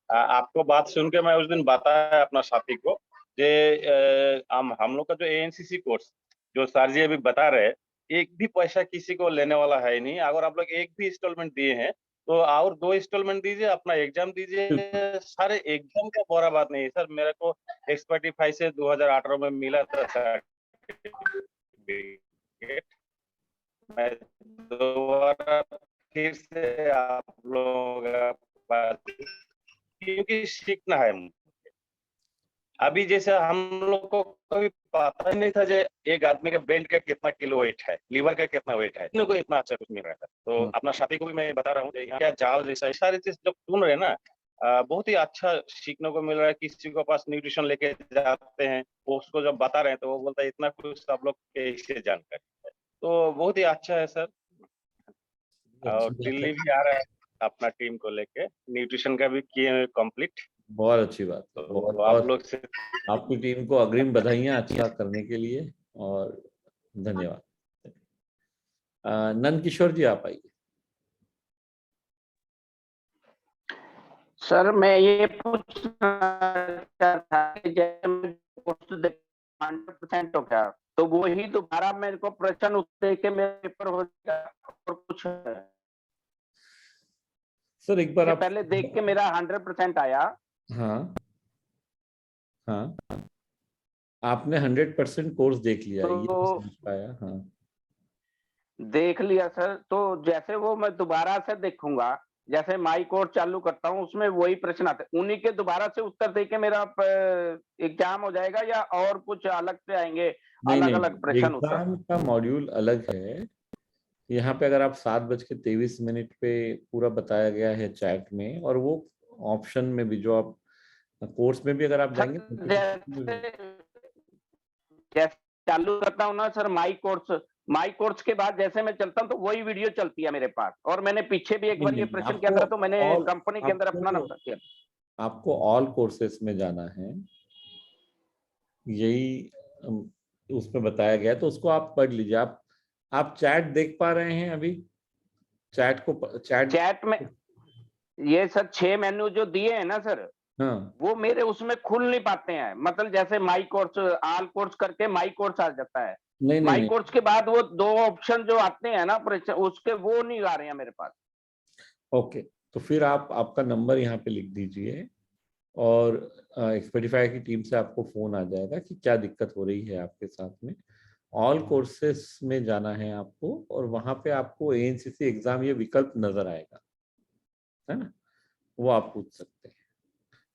आपको बात सुन के मैं उस दिन बताया अपना साथी को कि हम लोग का जो एएनसीसी कोर्स जो सर जी अभी बता रहे हैं, एक भी पैसा किसी को लेने वाला है नहीं। अगर आप लोग एक भी इंस्टॉलमेंट दिए हैं तो और 2 इंस्टॉलमेंट दीजिए, अपना एग्जाम दीजिए। सारे एग्जाम का बुरा बात नहीं है सर, मेरे को एक्सपर्टिफाई से 2018 में मिला था सर्टिफिकेट। मैं दोबारा फिर से आप लोगों का बात, क्योंकि सीखना है। अभी जैसे हम लोग को कभी पता नहीं था जो एक आदमी के बेल्ट का कितना किलो वेट है, लीवर का कितना वेट है, इतने को इतना अच्छा कुछ मिल रहा था। तो अपना साथी को भी मैं बता रहा हूँ क्या जाल जैसा सारी चीज जब सुन रहे हैं ना, बहुत ही अच्छा सीखने को मिल रहा है। किसी के पास न्यूट्रिशन लेके जाते हैं, वो उसको जब बता रहे हैं तो वो बोलता है इतना कुछ आप लोग कैसे जानकारी है। तो बहुत ही अच्छा है सर। और दिल्ली भी आ रहा है अपना टीम को लेके, न्यूट्रिशन का भी किए कंप्लीट। बहुत अच्छी बात है। तो आप लोग से आपकी टीम को अग्रिम बधाइयां अच्छा करने के लिए और धन्यवाद। नंद किशोर जी आप आइए। सर मैं ये पूछना चाहता कि जैसे 100% हो गया तो वो ही दोबारा मेरे को प्रश्न उससे के मेरा पेपर हो जाएगा और कुछ है? सर एक बार आप पहले देख के मेरा 100% आया, हाँ हाँ, आपने 100% कोर्स देख लिया, ये मैं तो समझ पाया। हाँ देख लिया सर, तो जैसे वो मैं दोबारा से देखूंगा, जैसे माई कोर्स चालू करता हूँ उसमें वही प्रश्न आते हैं, उन्हीं के दोबारा से उत्तर देके मेरा एग्जाम हो जाएगा या और कुछ अलग से आएंगे, नहीं अलग नहीं, अलग प्रश्न उत्तर? एग्जाम का मॉड्यूल अलग है। यहाँ पे अगर आप 7:23 पे पूरा बताया गया है चैट में, और वो ऑप्शन में भी जो आप कोर्स में भी अगर आप जाएंगे सर जैसे चालू करता हूँ ना सर माई कोर्स के बाद जैसे मैं चलता हूँ तो वही वीडियो चलती है मेरे पास, और मैंने पीछे भी एक बार ये प्रश्न किया था तो मैंने कंपनी के अंदर अपना नंबर किया। आपको ऑल कोर्सेस में जाना है, यही उसमें बताया गया है, तो उसको आप पढ़ लीजिए। आप चैट देख पा रहे हैं अभी? चैट में ये सर 6 मेन्यू जो दिए हैं ना सर, हाँ, वो मेरे उसमें खुल नहीं पाते हैं, मतलब जैसे माई कोर्स ऑल कोर्स करके माई कोर्स आ जाता है, नहीं माई नहीं, कोर्स के बाद वो 2 ऑप्शन जो आते हैं ना उसके वो नहीं आ रहे हैं मेरे पास। ओके, तो फिर आप आपका नंबर यहाँ पे लिख दीजिए, और एक्सपेडिफाई की टीम से आपको फोन आ जाएगा कि क्या दिक्कत हो रही है आपके साथ में। ऑल कोर्सेस में जाना है आपको, और वहां पे आपको एएनसीसी एग्जाम ये विकल्प नजर आएगा, है ना, वो आप पूछ सकते हैं।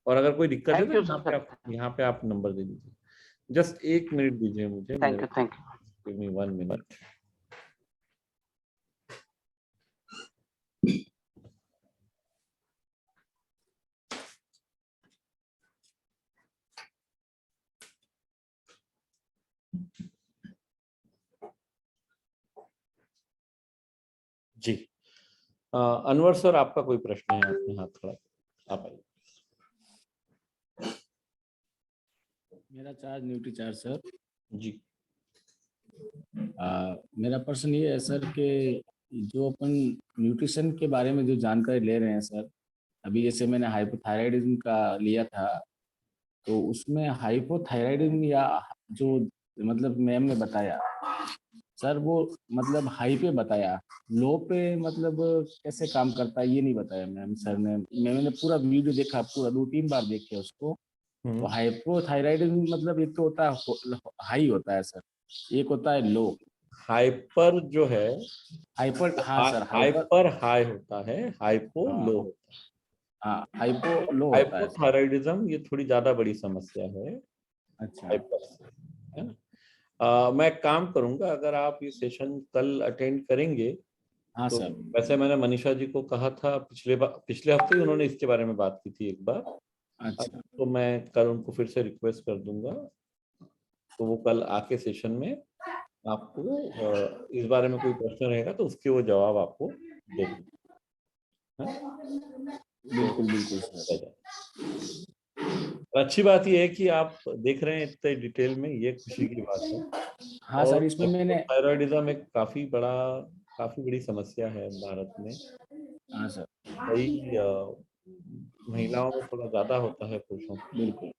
और अगर कोई दिक्कत है तो यहाँ पे आप नंबर दे दीजिए। जस्ट 1 मिनट दीजिए मुझे। Thank you. Give me 1 minute. जी अनवर सर, आपका कोई प्रश्न है? आपने हाथ खड़ा, आप आइए। मेरा चार्ज न्यूट्री चार्ज सर। जी मेरा प्रश्न ये है सर कि जो अपन न्यूट्रिशन के बारे में जो जानकारी ले रहे हैं सर, अभी जैसे मैंने हाइपोथायराइडिज्म का लिया था, तो उसमें हाइपोथायराइडिज्म या जो मतलब मैम ने बताया सर, वो मतलब हाई पे बताया, लो पे मतलब कैसे काम करता है ये नहीं बताया मैम सर ने। मैंने पूरा वीडियो देखा, पूरा 2-3 बार देखे उसको। तो हाइपोथायराइडिज्म मतलब एक तो होता है हाई होता है सर, एक होता है लो। हाइपर जो है, हाइपर, हाँ सर, हाइपर हाई होता है, हाइपो लो होता है। हाँ, हाइपो लो होता है। हाइपोथायराइडिज्म ये थोड़ी ज्यादा बड़ी समस्या है। अच्छा, हाइपर, है ना। मैं काम करूंगा, अगर आप ये सेशन कल अटेंड करेंगे। हाँ तो सर। वैसे मैंने मनीषा जी को कहा था, पिछले हफ्ते ही उन्होंने इसके बारे में बात की थी एक बार। अच्छा, तो मैं कल उनको फिर से रिक्वेस्ट कर दूंगा, तो वो कल आके सेशन में आपको इस बारे में कोई प्रश्न रहेगा तो उसके वो जवाब आपको देंगे। बिल्कुल बिल्कुल सर। अच्छी बात यह है कि आप देख रहे हैं इतने डिटेल में, ये खुशी की बात है। हाँ सर, इसमें मैंने थायराइडिज्म एक काफी बड़ी समस्या है भारत में। हाँ सर, कई महिलाओं में थोड़ा ज्यादा होता है पुरुषों में। बिल्कुल।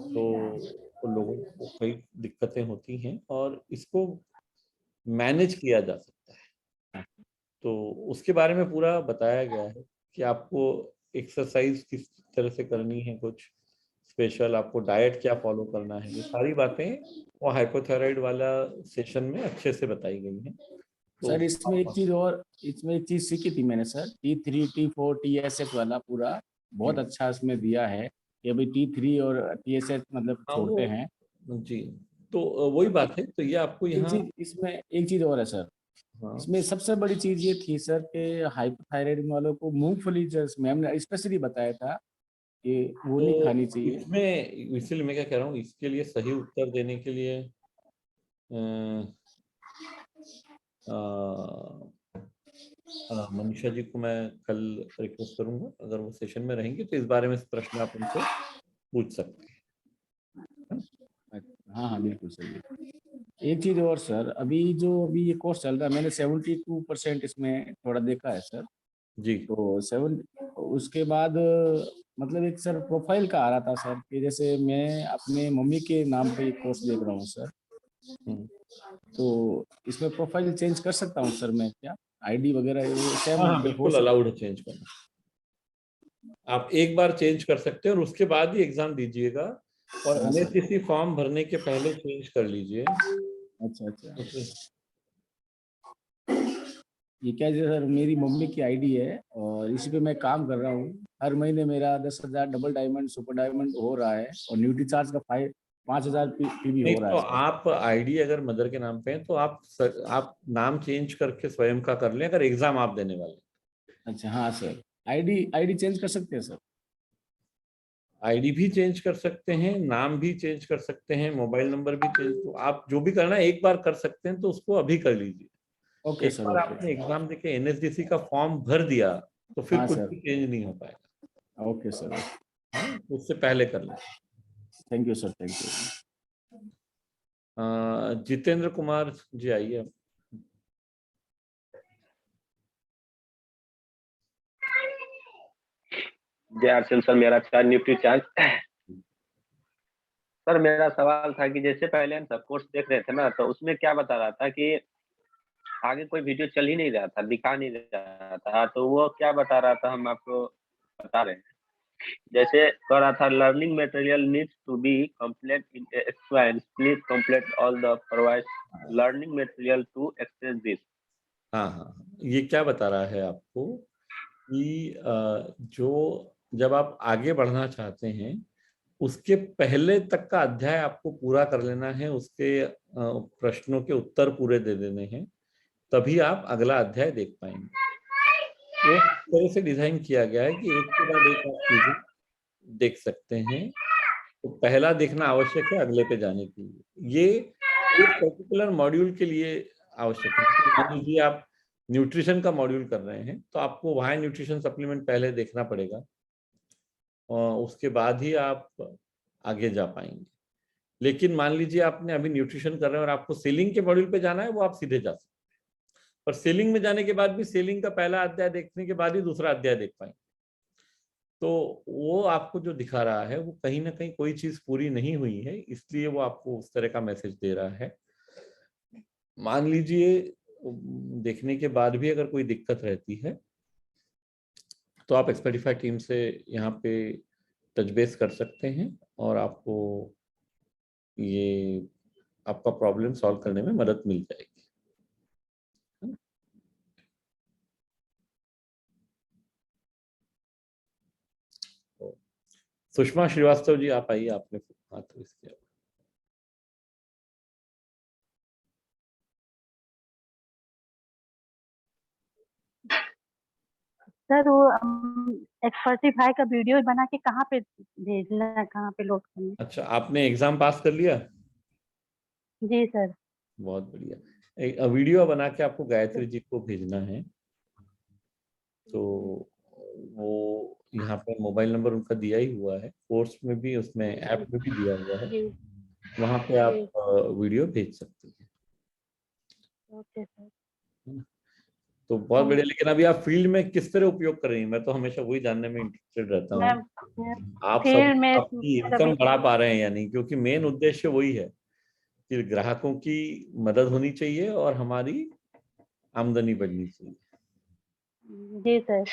तो लोगों को कई दिक्कतें होती हैं, और इसको मैनेज किया जा सकता है। तो उसके बारे में पूरा बताया गया है कि आपको एक्सरसाइज किस तरह से करनी है, कुछ स्पेशल आपको डाइट क्या फॉलो करना है, ये सारी बातें वो हाइपोथायराइड वाला सेशन में अच्छे से बताई गई हैं। तो सर इसमें एक चीज सीखी थी मैंने सर, T3 T4 TSH वाला पूरा बहुत अच्छा इसमें दिया है कि अभी T3 और TSH मतलब छोड़ते हैं जी। तो वही बात है, तो ये आपको यहाँ इसमें एक चीज और है सर। इसमें सबसे बड़ी चीज ये थी सर कि हाइपोथायराइड वालों को मूंगफली जो मैम ने स्पेशली बताया था कि वो नहीं खानी चाहिए। इसमें इसलिए मैं क्या कह रहा हूँ, इसके लिए सही उत्तर देने के लिए मनीषा जी को मैं कल रिक्वेस्ट करूंगा, अगर वो सेशन में रहेंगे तो इस बारे में प्रश्न आप उनसे पूछ सकते हैं। हाँ हाँ बिल्कुल सही। एक चीज और सर, अभी ये कोर्स चल रहा है, मैंने 72% इसमें थोड़ा देखा है सर जी। तो उसके बाद मतलब एक सर प्रोफाइल का आ रहा था सर कि जैसे मैं अपने मम्मी के नाम पे एक कोर्स देख रहा हूँ सर, तो इसमें प्रोफाइल चेंज कर सकता हूँ सर मैं क्या? आईडी वगैरह हाँ, बिल्कुल अलाउड है चेंज करना। आप एक बार चेंज कर सकते हैं और उसके बाद ही एग्जाम दीजिएगा, और हाँ, सर। NSDC फॉर्म भरने के पहले चेंज कर लीजिए। अच्छा अच्छा। ये क्या है सर, मेरी मम्मी की आईडी है और इसी पे मैं काम कर रहा हूँ। हर महीने मेरा 10,000 डबल डायमंड सुपर डायमंड हो रहा है और न्यूट्री चार्ज का 5,000 पीबी नहीं हो रहा तो है सर। आप आईडी अगर मदर के नाम पे है तो आप नाम चेंज करके स्वयं का कर लें, अगर एग्जाम आप देने वाले। अच्छा हाँ सर, आईडी चेंज कर सकते हैं सर? आईडी भी चेंज कर सकते हैं, नाम भी चेंज कर सकते हैं, मोबाइल नंबर भी चेंज, तो आप जो भी करना है एक बार कर सकते हैं, तो उसको अभी कर लीजिए। ओके एक सर। बार ओके आपने एग्जाम देके NSDC का फॉर्म भर दिया तो फिर हाँ कुछ सर। भी चेंज नहीं हो पाएगा। Okay sir. हाँ, उससे पहले कर लें। Thank you sir, thank you. Jitendra Kumar ji आइए। जय अर्चन सर, मेरा चार्ज न्यूट्री चार्ज। सर मेरा सवाल था कि जैसे पहले हम सब कोर्स देख रहे थे ना, तो उसमें क्या बता रहा था कि आगे कोई वीडियो चल ही नहीं रहा था, दिखा नहीं रहा था, तो वो क्या बता रहा था हम आपको बता रहे हैं। जैसे कह रहा था learning material needs to be complete in expense, please complete all the provide learning material to expense this. हाँ, ये क्या बता रहा है आपको कि जो जब आप आगे बढ़ना चाहते हैं उसके पहले तक का अध्याय आपको पूरा कर लेना है, उसके प्रश्नों के उत्तर पूरे दे देने हैं, तभी आप अगला अध्याय देख पाएंगे। वो इस तरह से डिजाइन किया गया है कि एक के बाद एक आप चीजें देख सकते हैं, तो पहला देखना आवश्यक है अगले पे जाने के लिए। ये एक पर्टिकुलर मॉड्यूल के लिए आवश्यक है। मान लीजिए आप न्यूट्रिशन का मॉड्यूल कर रहे हैं तो आपको वहाँ न्यूट्रिशन सप्लीमेंट पहले देखना पड़ेगा और उसके बाद ही आप आगे जा पाएंगे। लेकिन मान लीजिए आपने अभी न्यूट्रिशन कर रहे हैं और आपको सेलिंग के मॉड्यूल पे जाना है, वो आप सीधे जा सकते हैं, पर सेलिंग में जाने के बाद भी सेलिंग का पहला अध्याय देखने के बाद ही दूसरा अध्याय देख पाएंगे। तो वो आपको जो दिखा रहा है वो कहीं ना कहीं कोई चीज पूरी नहीं हुई है, इसलिए वो आपको उस तरह का मैसेज दे रहा है। मान लीजिए देखने के बाद भी अगर कोई दिक्कत रहती है तो आप एक्सपर्टिफाई टीम से यहाँ पे टच बेस कर सकते हैं और आपको ये आपका प्रॉब्लम सॉल्व करने में मदद मिल जाएगी। सुषमा श्रीवास्तव जी आप आइए, आपने हाथ रेस किया। सर वो एक्सपर्टिफाई का वीडियो बना के कहाँ पे भेजना है, कहाँ पे लोड करना है? अच्छा, आपने एग्जाम पास कर लिया? जी सर। बहुत बढ़िया। एक वीडियो बना के आपको गायत्री जी को भेजना है, तो वो यहाँ पे मोबाइल नंबर उनका दिया ही हुआ है, कोर्स में भी उसमें ऐप में भी दिया हुआ है, वहाँ पे आप वीडियो भेज सकते हैं। Okay sir. तो बहुत बढ़िया। लेकिन अभी आप फील्ड में किस तरह उपयोग कर रही हैं? मैं तो हमेशा वही जानने में इंटरेस्टेड रहता हूँ, आप सब आपकी इनकम बढ़ा पा रहे हैं या नहीं, क्योंकि मेन उद्देश्य वही है कि ग्राहकों की मदद होनी चाहिए और हमारी आमदनी बढ़नी चाहिए। जी सर।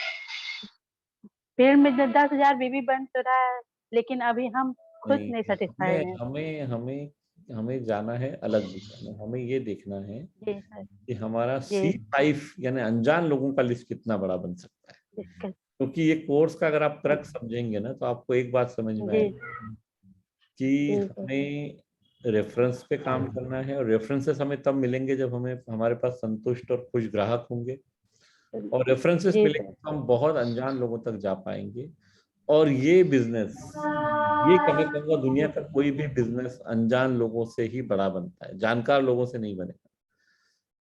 फील्ड में 10,000 बीबी बन तो रहा है, लेकिन अभी हम खुद नहीं सेटिस्फाइड हैं। हमें जाना है अलग दिशा में। हमें ये देखना है जी सर। कि हमारा C5 यानी अनजान लोगों का लिस्ट कितना बड़ा बन सकता है, क्योंकि ये कोर्स का अगर आप क्रक्स समझेंगे ना तो आपको एक बात समझ में आएगी कि हमें रेफरेंस पे काम करना है, और रेफरेंसेस हमें तब मिलेंगे जब हमारे पास संतुष्ट और खुश ग्राहक होंगे, और रेफरेंसेस मिलेंगे तो हम बहुत अनजान लोगों तक जा पाएंगे। और ये बिजनेस, ये मैं कहूँगा दुनिया का कोई भी बिजनेस अनजान लोगों से ही बड़ा बनता है, जानकार लोगों से नहीं बनेगा।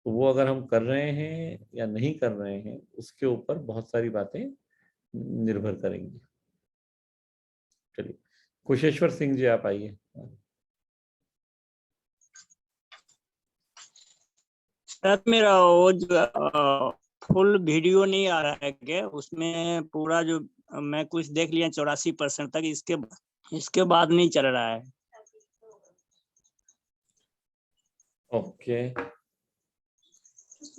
तो वो अगर हम कर रहे हैं या नहीं कर रहे हैं उसके ऊपर बहुत सारी बातें निर्भर करेंगी। चलिए, कुशेश्वर सिंह जी आप आइए। सर मेरा वो जो फुल वीडियो नहीं आ रहा है क्या, उसमें पूरा जो मैं कुछ देख लिया 84% तक, इसके बाद नहीं चल रहा है। ओके,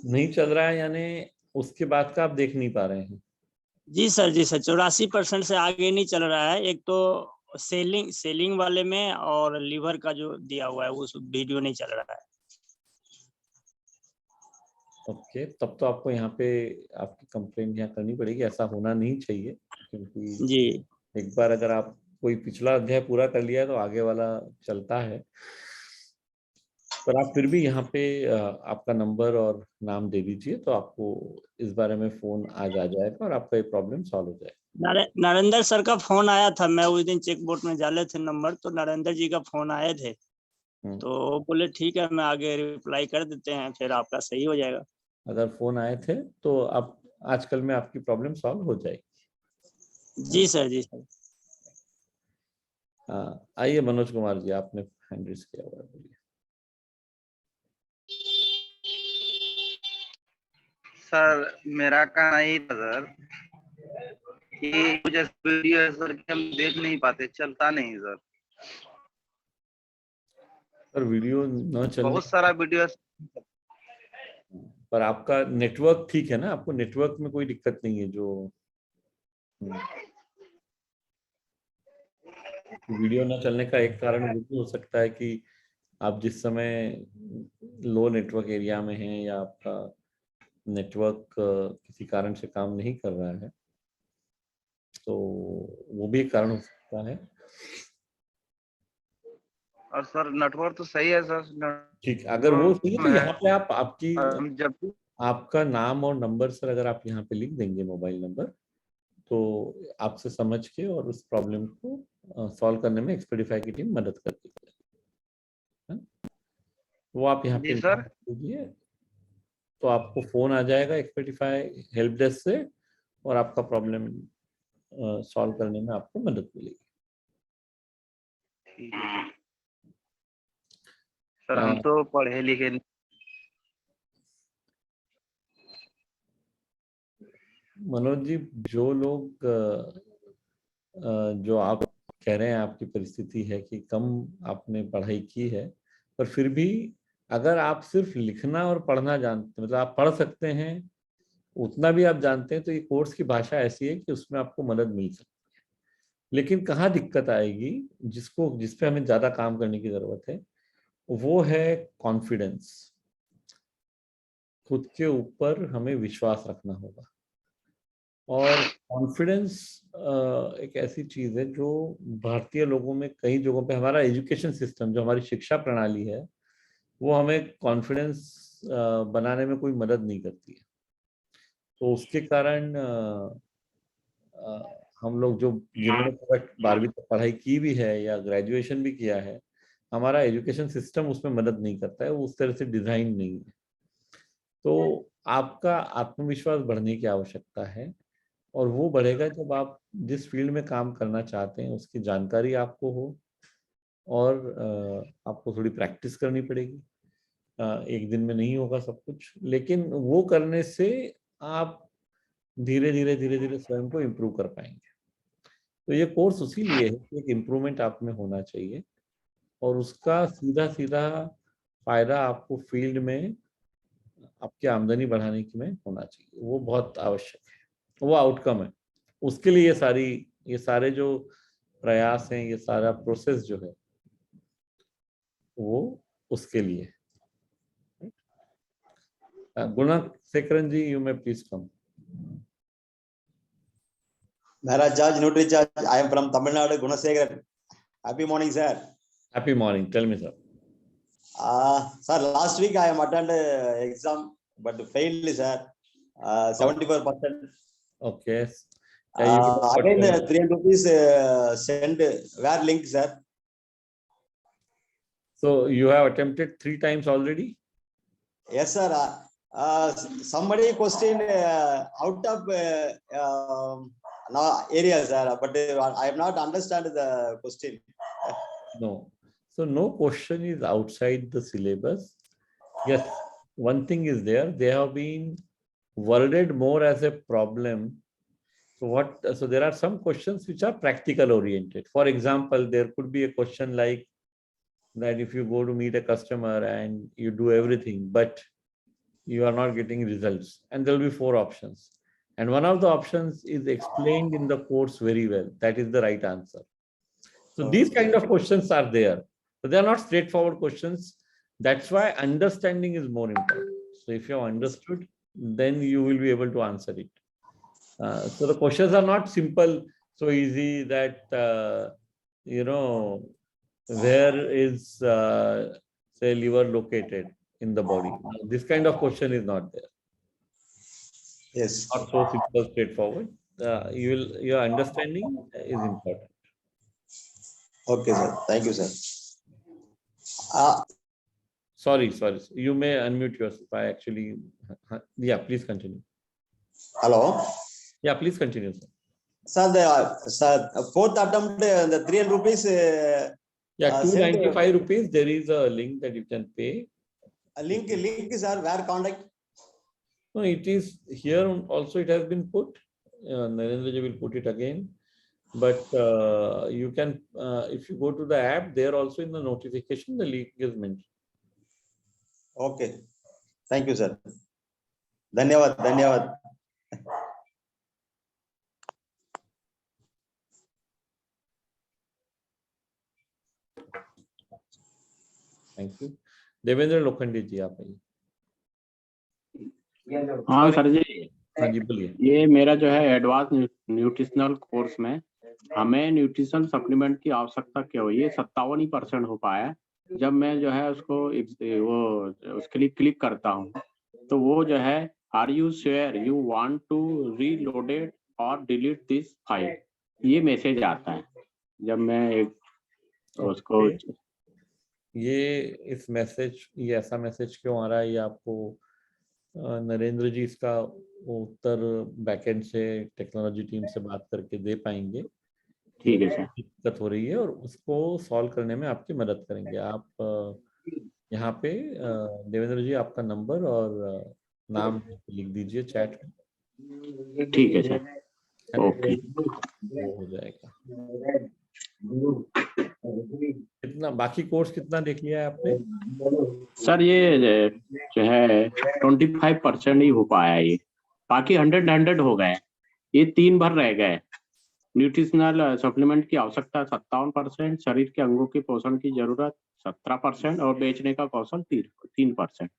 नहीं चल रहा है यानी उसके बाद का आप देख नहीं पा रहे हैं? जी सर 84% से आगे नहीं चल रहा है। एक तो सेलिंग वाले में और लीवर का जो दिया हुआ है उस वीडियो नहीं चल रहा है। ओके, तब तो आपको यहाँ पे आपकी कंप्लेंट यहाँ करनी पड़ेगी। ऐसा होना नहीं चाहिए, क्योंकि जी एक बार अगर आप कोई पिछला अध्याय पूरा कर लिया है तो आगे वाला चलता है। पर आप फिर भी यहाँ पे आपका नंबर और नाम दे दीजिए, तो आपको इस बारे में फोन आज आ जाएगा और आपका ये प्रॉब्लम सॉल्व हो जाएगा। नरेंद्र सर का फोन आया था, मैं उस दिन चेक बोर्ड में डाले थे नंबर, तो नरेंद्र जी का फोन आए थे, तो बोले ठीक है मैं आगे रिप्लाई कर देते हैं, फिर आपका सही हो जाएगा। अगर फोन आए थे तो आप आजकल में आपकी प्रॉब्लम सॉल्व हो जाएगी। जी सर जी सर। आइए मनोज कुमार जी, आपने हैंड रेज किया हुआ है, बोलिए। सर मेरा कहना यही था सर कि कुछ वीडियो है सर कि हम देख नहीं पाते, चलता नहीं सर। सर वीडियो न चलने, बहुत सारा वीडियो, पर आपका नेटवर्क ठीक है ना? आपको नेटवर्क में कोई दिक्कत नहीं है? जो वीडियो न चलने का एक कारण वो भी हो सकता है कि आप जिस समय लो नेटवर्क एरिया में हैं, या आपका नेटवर्क किसी कारण से काम नहीं कर रहा है, तो वो भी एक कारण हो सकता है। और सर नेटवर्क तो सही है सर। ठीक, अगर वो सही है तो यहाँ पे आप जब आपका नाम और नंबर सर अगर आप यहाँ पे लिख देंगे मोबाइल नंबर, तो आपसे समझ के और उस प्रॉब्लम को सॉल्व करने में एक्सपेडिफाई की टीम मदद करती है। वो आप यहाँ पे लीजिए, तो आपको फोन आ जाएगा एक्सपेडिफाई हेल्प डेस्क से, और आपका प्रॉब्लम सॉल्व करने में आपको मदद मिलेगी। सर हम तो पढ़े लिखे, मनोज जी, जो लोग जो आप कह रहे हैं आपकी परिस्थिति है कि कम आपने पढ़ाई की है, पर फिर भी अगर आप सिर्फ लिखना और पढ़ना जानते, मतलब आप पढ़ सकते हैं, उतना भी आप जानते हैं, तो ये कोर्स की भाषा ऐसी है कि उसमें आपको मदद मिल सकती है। लेकिन कहाँ दिक्कत आएगी, जिस पे हमें ज्यादा काम करने की जरूरत है, वो है कॉन्फिडेंस। खुद के ऊपर हमें विश्वास रखना होगा। और कॉन्फिडेंस एक ऐसी चीज है जो भारतीय लोगों में कई जगहों पे, हमारा एजुकेशन सिस्टम, जो हमारी शिक्षा प्रणाली है, वो हमें कॉन्फिडेंस बनाने में कोई मदद नहीं करती है। तो उसके कारण हम लोग जो जिन्होंने 12वीं तक पढ़ाई की भी है या ग्रेजुएशन भी किया है, हमारा एजुकेशन सिस्टम उसमें मदद नहीं करता है, वो उस तरह से डिजाइन नहीं है। तो आपका आत्मविश्वास बढ़ने की आवश्यकता है, और वो बढ़ेगा जब आप जिस फील्ड में काम करना चाहते हैं उसकी जानकारी आपको हो, और आपको थोड़ी प्रैक्टिस करनी पड़ेगी। एक दिन में नहीं होगा सब कुछ, लेकिन वो करने से आप धीरे धीरे स्वयं को इम्प्रूव कर पाएंगे। तो ये कोर्स उसी लिए है कि एक इम्प्रूवमेंट आप में होना चाहिए, और उसका सीधा सीधा फायदा आपको फील्ड में आपकी आमदनी बढ़ाने की में होना चाहिए। वो बहुत आवश्यक है, वो आउटकम है। उसके लिए ये सारे जो प्रयास हैं, ये सारा प्रोसेस जो है, वो उसके लिए। Gunasekaran ji, you may please come. Maharaj Judge, Notary Judge, I am from Tamil Nadu, Gunasekaran. Happy morning, sir. Happy morning. Tell me, sir. Sir, last week I am attended exam, but failed, sir. 74%. Okay. Again, 300 rupees send. Where link, sir? So you have attempted 3 times already? Yes, sir. Somebody question out of area, sir, but I have not understand the question. No. So no question is outside the syllabus. Yes, one thing is there. They have been worded more as a problem. So there are some questions which are practical oriented. For example, there could be a question like that: if you go to meet a customer and you do everything, but you are not getting results, and there will be 4 options. and one of the options is explained in the course very well. That is the right answer. So these kind of questions are there. So they are not straightforward questions. That's why understanding is more important. So if you have understood, then you will be able to answer it. So the questions are not simple, so easy that, you know, where is, say, liver located in the body? This kind of question is not there. Yes. Not so simple, straightforward. Your understanding is important. Okay, sir. Thank you, sir. Sorry. You may unmute yourself. I actually, yeah, please continue. Hello. Yeah, please continue, sir. Sir, the fourth attempt, the 300 rupees. Yeah, 295 rupees. There is a link that you can pay. A link, sir. Where contact? No, it is here also. It has been put. Narendra ji will put it again. But you can, if you go to the app, there also in the notification, the link is mentioned. Okay. Thank you, sir. Dhanyavad. Thank you. Devendra Lokhande ji, आप आइए। हाँ sir जी। हाँ जी, बोलिए। ये मेरा जो है advance nutritional course में हमें न्यूट्रिशन सप्लीमेंट की आवश्यकता क्या हुई है, 57% हो पाया। जब मैं जो है उसको उसके लिए क्लिक करता हूँ तो वो जो है are you sure you want to reloaded और डिलीट दिस फाइल, ये मैसेज आता है जब मैं उसको ये ऐसा मैसेज क्यों आ रहा है, ये आपको नरेंद्र जी इसका उत्तर बैकएंड से टेक्नोलॉजी टीम से बात करके दे पाएंगे। ठीक है सर। दिक्कत हो रही है और उसको सॉल्व करने में आपकी मदद करेंगे। आप यहाँ पे देवेंद्र जी आपका नंबर और नाम लिख दीजिए चैट में। ठीक है सर। ओके, वो हो जाएगा। कितना बाकी कोर्स कितना देख लिया है आपने? सर ये जो है 25% ही हो पाया, ये बाकी 100 हो गए। ये 3 भर रह गए। न्यूट्रिशनल सप्लीमेंट की आवश्यकता 57%, शरीर के अंगों के पोषण की जरूरत 17% और बेचने का कौशल 3%,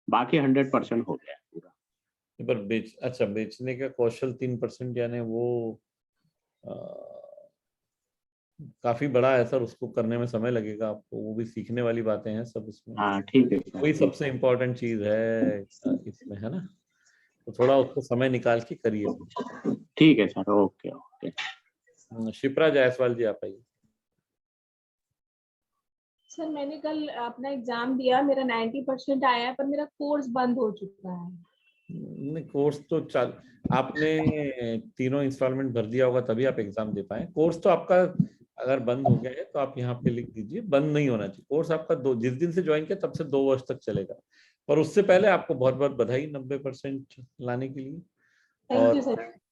बाकी 100% हो गया पूरा। पर बेचने का कौशल 3%, यानी वो काफी बड़ा है सर, उसको करने में समय लगेगा आपको, वो भी सीखने वाली बातें हैं सब इसमें। हाँ ठीक है, वही सबसे इम्पोर्टेंट चीज है इसमें, है ना? तो थोड़ा उसको समय निकाल के करिए। ठीक है सर। ओके। शिप्रा जायसवाल जी, आप आइए। सर मैंने कल अपना एग्जाम दिया, मेरा 90% आया, पर मेरा कोर्स बंद हो चुका है। नहीं, कोर्स तो आपने 3 इंस्टॉलमेंट भर दिया होगा तभी आप एग्जाम दे पाए। कोर्स तो आपका अगर बंद हो गया है तो आप यहाँ पे लिख दीजिए, बंद नहीं होना चाहिए। कोर्स आपका जिस दिन से ज्वाइन किया तब से 2 वर्ष तक चलेगा, पर उससे पहले आपको बहुत बहुत बधाई 90% लाने के लिए। और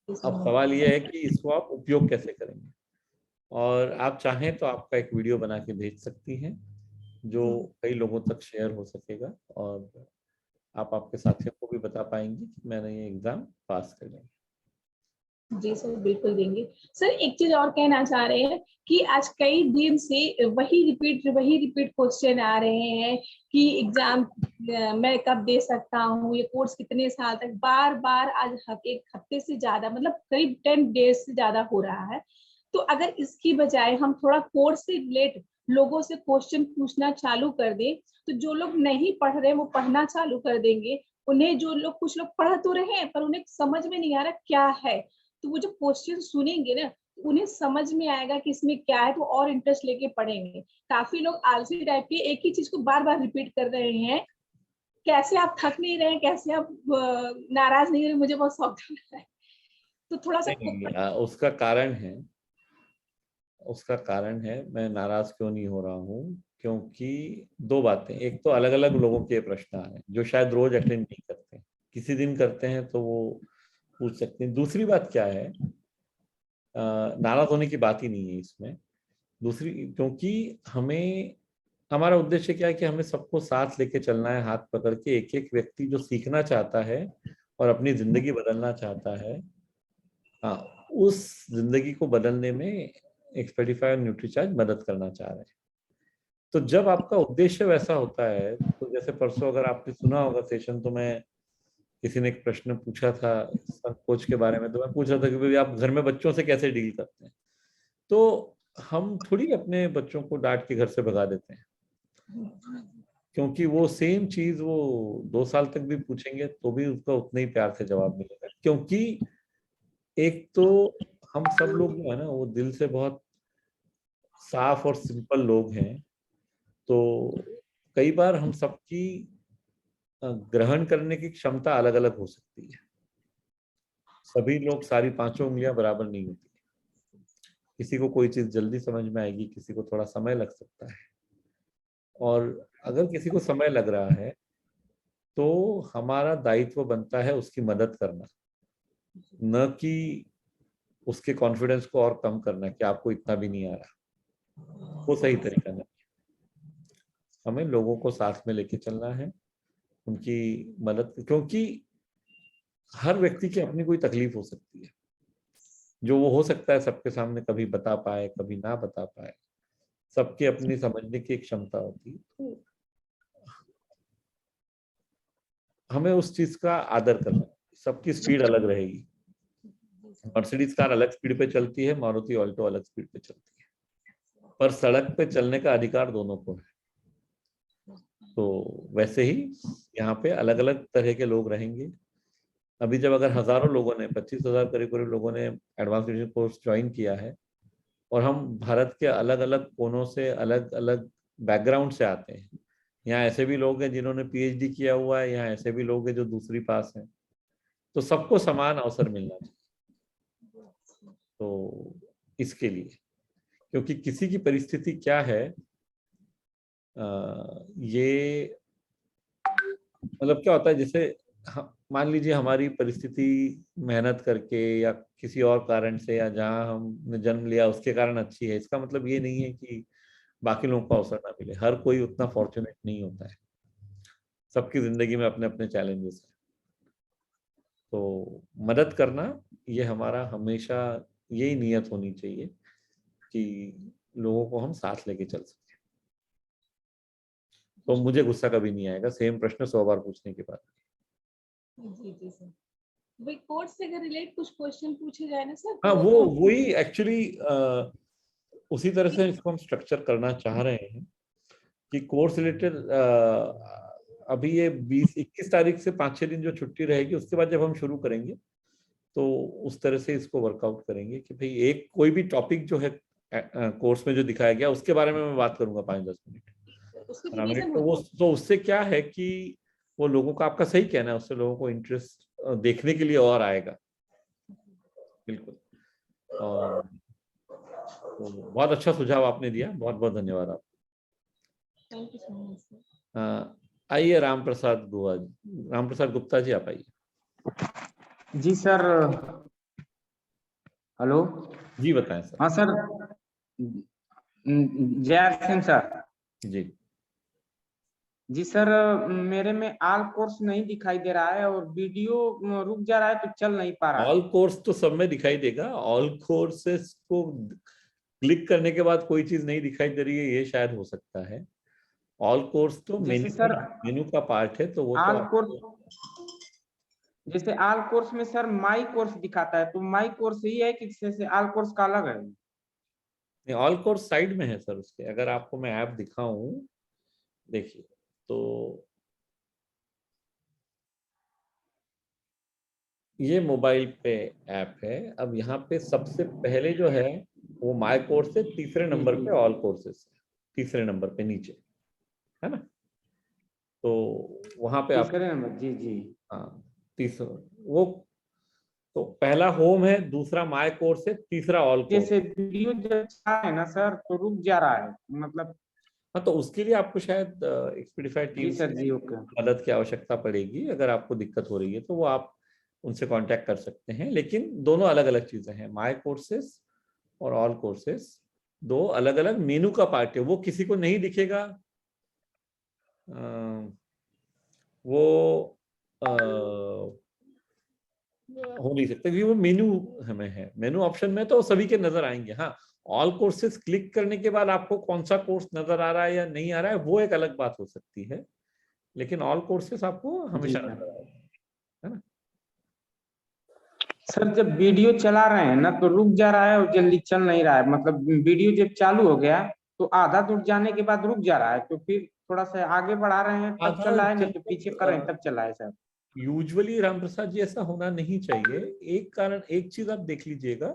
अब सवाल ये है कि इसको आप उपयोग कैसे करेंगे, और आप चाहें तो आपका एक वीडियो बना के भेज सकती हैं जो कई लोगों तक शेयर हो सकेगा, और आप आपके साथियों को भी बता पाएंगे कि मैंने ये एग्जाम पास कर लिया। जी सर, बिल्कुल देंगे। सर एक चीज और कहना चाह रहे हैं कि आज कई दिन से वही रिपीट क्वेश्चन आ रहे हैं कि एग्जाम मैं कब दे सकता हूँ, ये कोर्स कितने साल तक, बार बार आज 1 हफ्ते से ज्यादा, मतलब करीब 10 डेज से ज्यादा हो रहा है। तो अगर इसकी बजाय हम थोड़ा कोर्स से रिलेट लोगों से क्वेश्चन पूछना चालू कर दें, तो जो लोग नहीं पढ़ रहे वो पढ़ना चालू कर देंगे। उन्हें जो लोग, कुछ लोग पढ़ तो रहे हैं पर उन्हें समझ में नहीं आ रहा क्या है, तो वो जो क्वेश्चन सुनेंगे ना उन्हें समझ में आएगा कि इसमें क्या है, तो और इंटरेस्ट लेके पढ़ेंगे। काफी लोग आलसी टाइप के एक ही चीज को बार बार रिपीट कर रहे हैं। कैसे आप थक नहीं रहे, कैसे आप नाराज नहीं रहे, मुझे बहुत शौक लग रहा है। तो थोड़ा सा उसका कारण है मैं नाराज क्यों नहीं हो रहा हूँ, क्योंकि 2 बातें। एक तो अलग अलग लोगों के प्रश्न आ रहे हैं जो शायद रोज अटेंड नहीं करते, किसी दिन करते हैं तो वो पूछ सकते हैं। दूसरी बात क्या है, नाराज होने की बात ही नहीं है इसमें। दूसरी, क्योंकि हमारा उद्देश्य क्या है कि हमें सबको साथ लेके चलना है, हाथ पकड़ के। एक एक व्यक्ति जो सीखना चाहता है और अपनी जिंदगी बदलना चाहता है, हाँ, उस जिंदगी को बदलने में एक्सपेडिफाई और न्यूट्रीचार्ज मदद करना चाह रहे हैं। तो जब आपका उद्देश्य वैसा होता है, तो जैसे परसों अगर आपने सुना होगा सेशन, तो मैं किसी ने एक प्रश्न पूछा था संकोच के बारे में, तो मैं पूछ रहा था कि भाई आप घर में बच्चों से कैसे डील करते हैं। तो हम थोड़ी अपने बच्चों को डांट के घर से भगा देते हैं, क्योंकि वो सेम चीज वो 2 साल तक भी पूछेंगे तो भी उसका उतना ही प्यार से जवाब मिलेगा। क्योंकि एक तो हम सब लोग जो है ना, वो दिल से बहुत साफ और सिंपल लोग हैं, तो कई बार हम सबकी ग्रहण करने की क्षमता अलग अलग हो सकती है। सभी लोग सारी 5 उंगलियां बराबर नहीं होती। किसी को कोई चीज जल्दी समझ में आएगी, किसी को थोड़ा समय लग सकता है। और अगर किसी को समय लग रहा है तो हमारा दायित्व बनता है उसकी मदद करना, न कि उसके कॉन्फिडेंस को और कम करना कि आपको इतना भी नहीं आ रहा। वो सही तरीका नहीं। हमें लोगों को साथ में लेके चलना है, उनकी मदद, क्योंकि हर व्यक्ति की अपनी कोई तकलीफ हो सकती है, जो वो हो सकता है सबके सामने कभी बता पाए, कभी ना बता पाए। सबकी अपनी समझने की एक क्षमता होती है, तो हमें उस चीज का आदर करना। सबकी स्पीड अलग रहेगी। मर्सिडीज कार अलग स्पीड पे चलती है, मारुति ऑल्टो अलग स्पीड पे चलती है, पर सड़क पे चलने का अधिकार दोनों को है। तो वैसे ही यहाँ पे अलग अलग तरह के लोग रहेंगे। अभी जब अगर हजारों लोगों ने, 25,000 करीब करीब लोगों ने एडवांस न्यूट्रिशन कोर्स ज्वाइन किया है, और हम भारत के अलग अलग कोनों से, अलग अलग बैकग्राउंड से आते हैं। यहाँ ऐसे भी लोग हैं जिन्होंने पीएचडी किया हुआ है, यहाँ ऐसे भी लोग हैं जो दूसरी पास हैं। तो सबको समान अवसर मिलना चाहिए। तो इसके लिए, क्योंकि किसी की परिस्थिति क्या है, ये मतलब क्या होता है, जैसे मान लीजिए हमारी परिस्थिति मेहनत करके या किसी और कारण से, या जहाँ हमने जन्म लिया उसके कारण अच्छी है, इसका मतलब ये नहीं है कि बाकी लोगों को अवसर ना मिले। हर कोई उतना फॉर्चुनेट नहीं होता है। सबकी जिंदगी में अपने अपने चैलेंजेस हैं। तो मदद करना, ये हमारा हमेशा यही नियत होनी चाहिए कि लोगों को हम साथ लेके चल सकें। तो मुझे गुस्सा कभी नहीं आएगा सेम प्रश्न 100 बार पूछने के बाद। जी जी सर, भाई कोर्स से अगर रिलेट कुछ क्वेश्चन पूछे जाए ना सर। हाँ, वो वही एक्चुअली उसी तरह से इसको हम स्ट्रक्चर करना चाह रहे हैं कि कोर्स रिलेटेड अभी ये 20-21 तारीख से 5-6 दिन जो छुट्टी रहेगी, उसके बाद जब हम शुरू करेंगे तो उस तरह से इसको वर्कआउट करेंगे कि भाई एक कोई भी टॉपिक जो है कोर्स में जो दिखाया गया उसके बारे में मैं बात करूंगा 5-10 मिनट। तो उससे क्या है कि वो लोगों का, आपका सही कहना है, उससे लोगों को इंटरेस्ट देखने के लिए और आएगा। बिल्कुल। और तो बहुत अच्छा सुझाव आपने दिया, बहुत बहुत धन्यवाद आप। Thank you so much sir. आइए राम प्रसाद गुप्ता जी, आप आइए। जी सर, हेलो जी बताएं सर। हाँ सर, जय सिंह सर। जी जी सर, मेरे में ऑल कोर्स नहीं दिखाई दे रहा है और वीडियो रुक जा रहा है, तो चल नहीं पा रहा है। ऑल कोर्स तो सब में दिखाई देगा। ऑल कोर्सेस को क्लिक करने के बाद कोई चीज नहीं दिखाई दे रही है, ये शायद हो सकता है। ऑल कोर्स तो मेन्यू का पार्ट है, तो वो ऑल कोर्स, जैसे ऑल कोर्स में सर माई कोर्स दिखाता है, तो माई कोर्स ही है कि जैसे ऑल कोर्स का अलग है? ऑल कोर्स साइड में है सर उसके। अगर आपको मैं ऐप दिखाऊं, देखिए, तो ये मोबाइल पे ऐप है। अब यहाँ पे सबसे पहले जो है वो माई कोर्स है, तीसरे नंबर पे ऑल कोर्सेस है, तीसरे नंबर पे नीचे, है ना। तो वहां पे आप तीसरे नंबर, जी जी हाँ, तीसरा वो, तो पहला होम है, दूसरा माय कोर्स है, तीसरा ऑल कोर्स। जैसे वीडियो जब है ना सर, तो रुक जा रहा है, मतलब। हाँ, तो उसके लिए आपको शायद एक्सपीडिफाई टीम से मदद की आवश्यकता पड़ेगी। अगर आपको दिक्कत हो रही है तो वो आप उनसे कांटेक्ट कर सकते हैं। लेकिन दोनों अलग अलग चीजें हैं। माय कोर्सेस और ऑल कोर्सेस दो अलग अलग मेनू का पार्ट है। वो किसी को नहीं दिखेगा, वो हो नहीं सकता क्योंकि वो मेन्यू हमें है, मेन्यू ऑप्शन में तो सभी के नजर आएंगे। हाँ, ऑल कोर्सेज क्लिक करने के बाद आपको कौन सा कोर्स नजर आ रहा है या नहीं आ रहा है वो एक अलग बात हो सकती है, लेकिन ऑल कोर्सेज आपको हमेशा नजर आएगा, है ना। सर जब वीडियो चला रहे हैं ना तो रुक जा रहा है और जल्दी चल नहीं रहा है, मतलब वीडियो जब चालू हो गया तो आधा दूर जाने के बाद रुक जा रहा है, तो फिर थोड़ा सा आगे बढ़ा रहे हैं तब चल रहा है, नहीं तो पीछे कर रहे हैं तब चल रहा है सर। यूजुअली राम प्रसाद जी ऐसा होना नहीं चाहिए। एक कारण, एक चीज आप देख लीजिएगा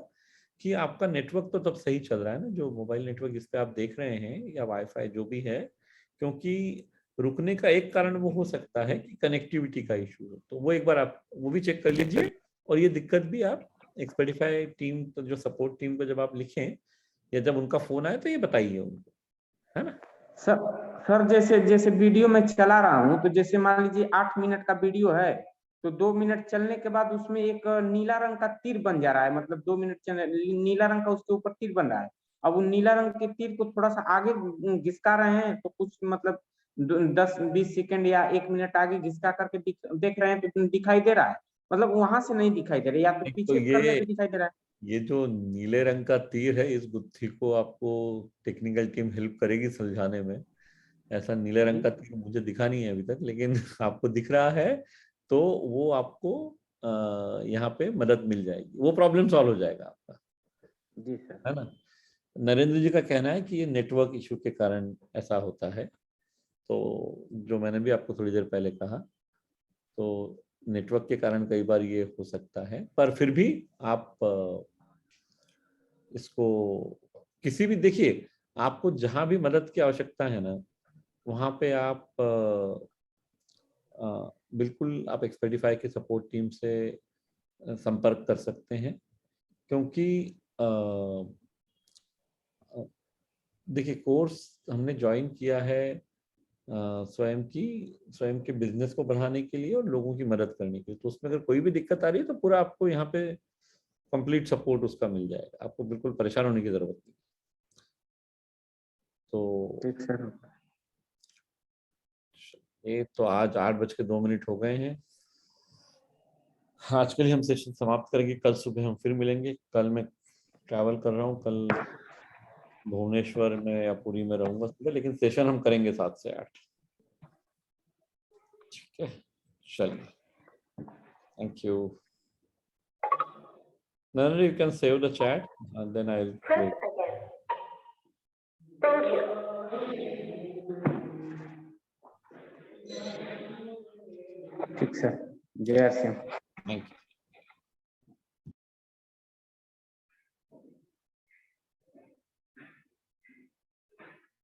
कि आपका नेटवर्क तो तब सही चल रहा है ना, जो मोबाइल नेटवर्क जिस पे आप देख रहे हैं या वाईफाई जो भी है, क्योंकि रुकने का एक कारण वो हो सकता है कि कनेक्टिविटी का इशू है, तो वो एक बार आप वो भी चेक कर लीजिए। और ये दिक्कत भी आप एक्सपर्टिफाई टीम, तो जो सपोर्ट टीम को जब आप लिखें या जब उनका फोन आए तो ये बताइए उनको, है ना। सर जैसे जैसे वीडियो में चला रहा हूँ, तो जैसे मान लीजिए 8 मिनट का वीडियो है, तो 2 मिनट चलने के बाद उसमें एक नीला रंग का तीर बन जा रहा है, मतलब 2 मिनट चलने नीला रंग का उसके ऊपर तीर बन रहा है। अब उन नीला रंग के तीर को थोड़ा सा आगे घिसका रहे हैं, तो कुछ मतलब 10-20 सेकंड या 1 मिनट आगे घिसका करके देख रहे हैं तो दिखाई दे रहा है, मतलब वहां से नहीं दिखाई दे रहा है, या तो पीछे करने पे दिखाई दे रहा है। ये जो नीले रंग का तीर है, इस गुत्थी को आपको टेक्निकल टीम हेल्प करेगी सुलझाने में। ऐसा नीले रंग का तीर मुझे दिखा नहीं है अभी तक, लेकिन आपको दिख रहा है तो वो आपको यहाँ पे मदद मिल जाएगी, वो प्रॉब्लम सॉल्व हो जाएगा आपका। जी सर। है ना। नरेंद्र जी का कहना है कि ये नेटवर्क इशू के कारण ऐसा होता है, तो जो मैंने भी आपको थोड़ी देर पहले कहा, तो नेटवर्क के कारण कई बार ये हो सकता है, पर फिर भी आप इसको किसी भी, देखिए आपको जहां भी मदद की आवश्यकता है ना, वहां पे आप बिल्कुल आप एक्सपर्टिफाई के सपोर्ट टीम से संपर्क कर सकते हैं, क्योंकि देखिए कोर्स हमने ज्वाइन किया है स्वयं के बिजनेस को बढ़ाने के लिए और लोगों की मदद करने के लिए, तो उसमें अगर कोई भी दिक्कत आ रही है तो पूरा आपको यहाँ पे कंप्लीट सपोर्ट उसका मिल जाएगा, आपको बिल्कुल परेशान होने की जरूरत नहीं। तो ये तो आज 8:02 हो गए हैं। आज के लिए हम सेशन समाप्त करेंगे, कल सुबह हम फिर मिलेंगे। कल मैं ट्रैवल कर रहा हूँ, कल भुवनेश्वर में या पुरी में रहूंगा सुबह, लेकिन सेशन हम करेंगे 7 से 8। ठीक है, चलिए, thank you. Nandini, you can save the chat and then I'll close. Thank you. ठीक सर, जय श्याम। Thank you.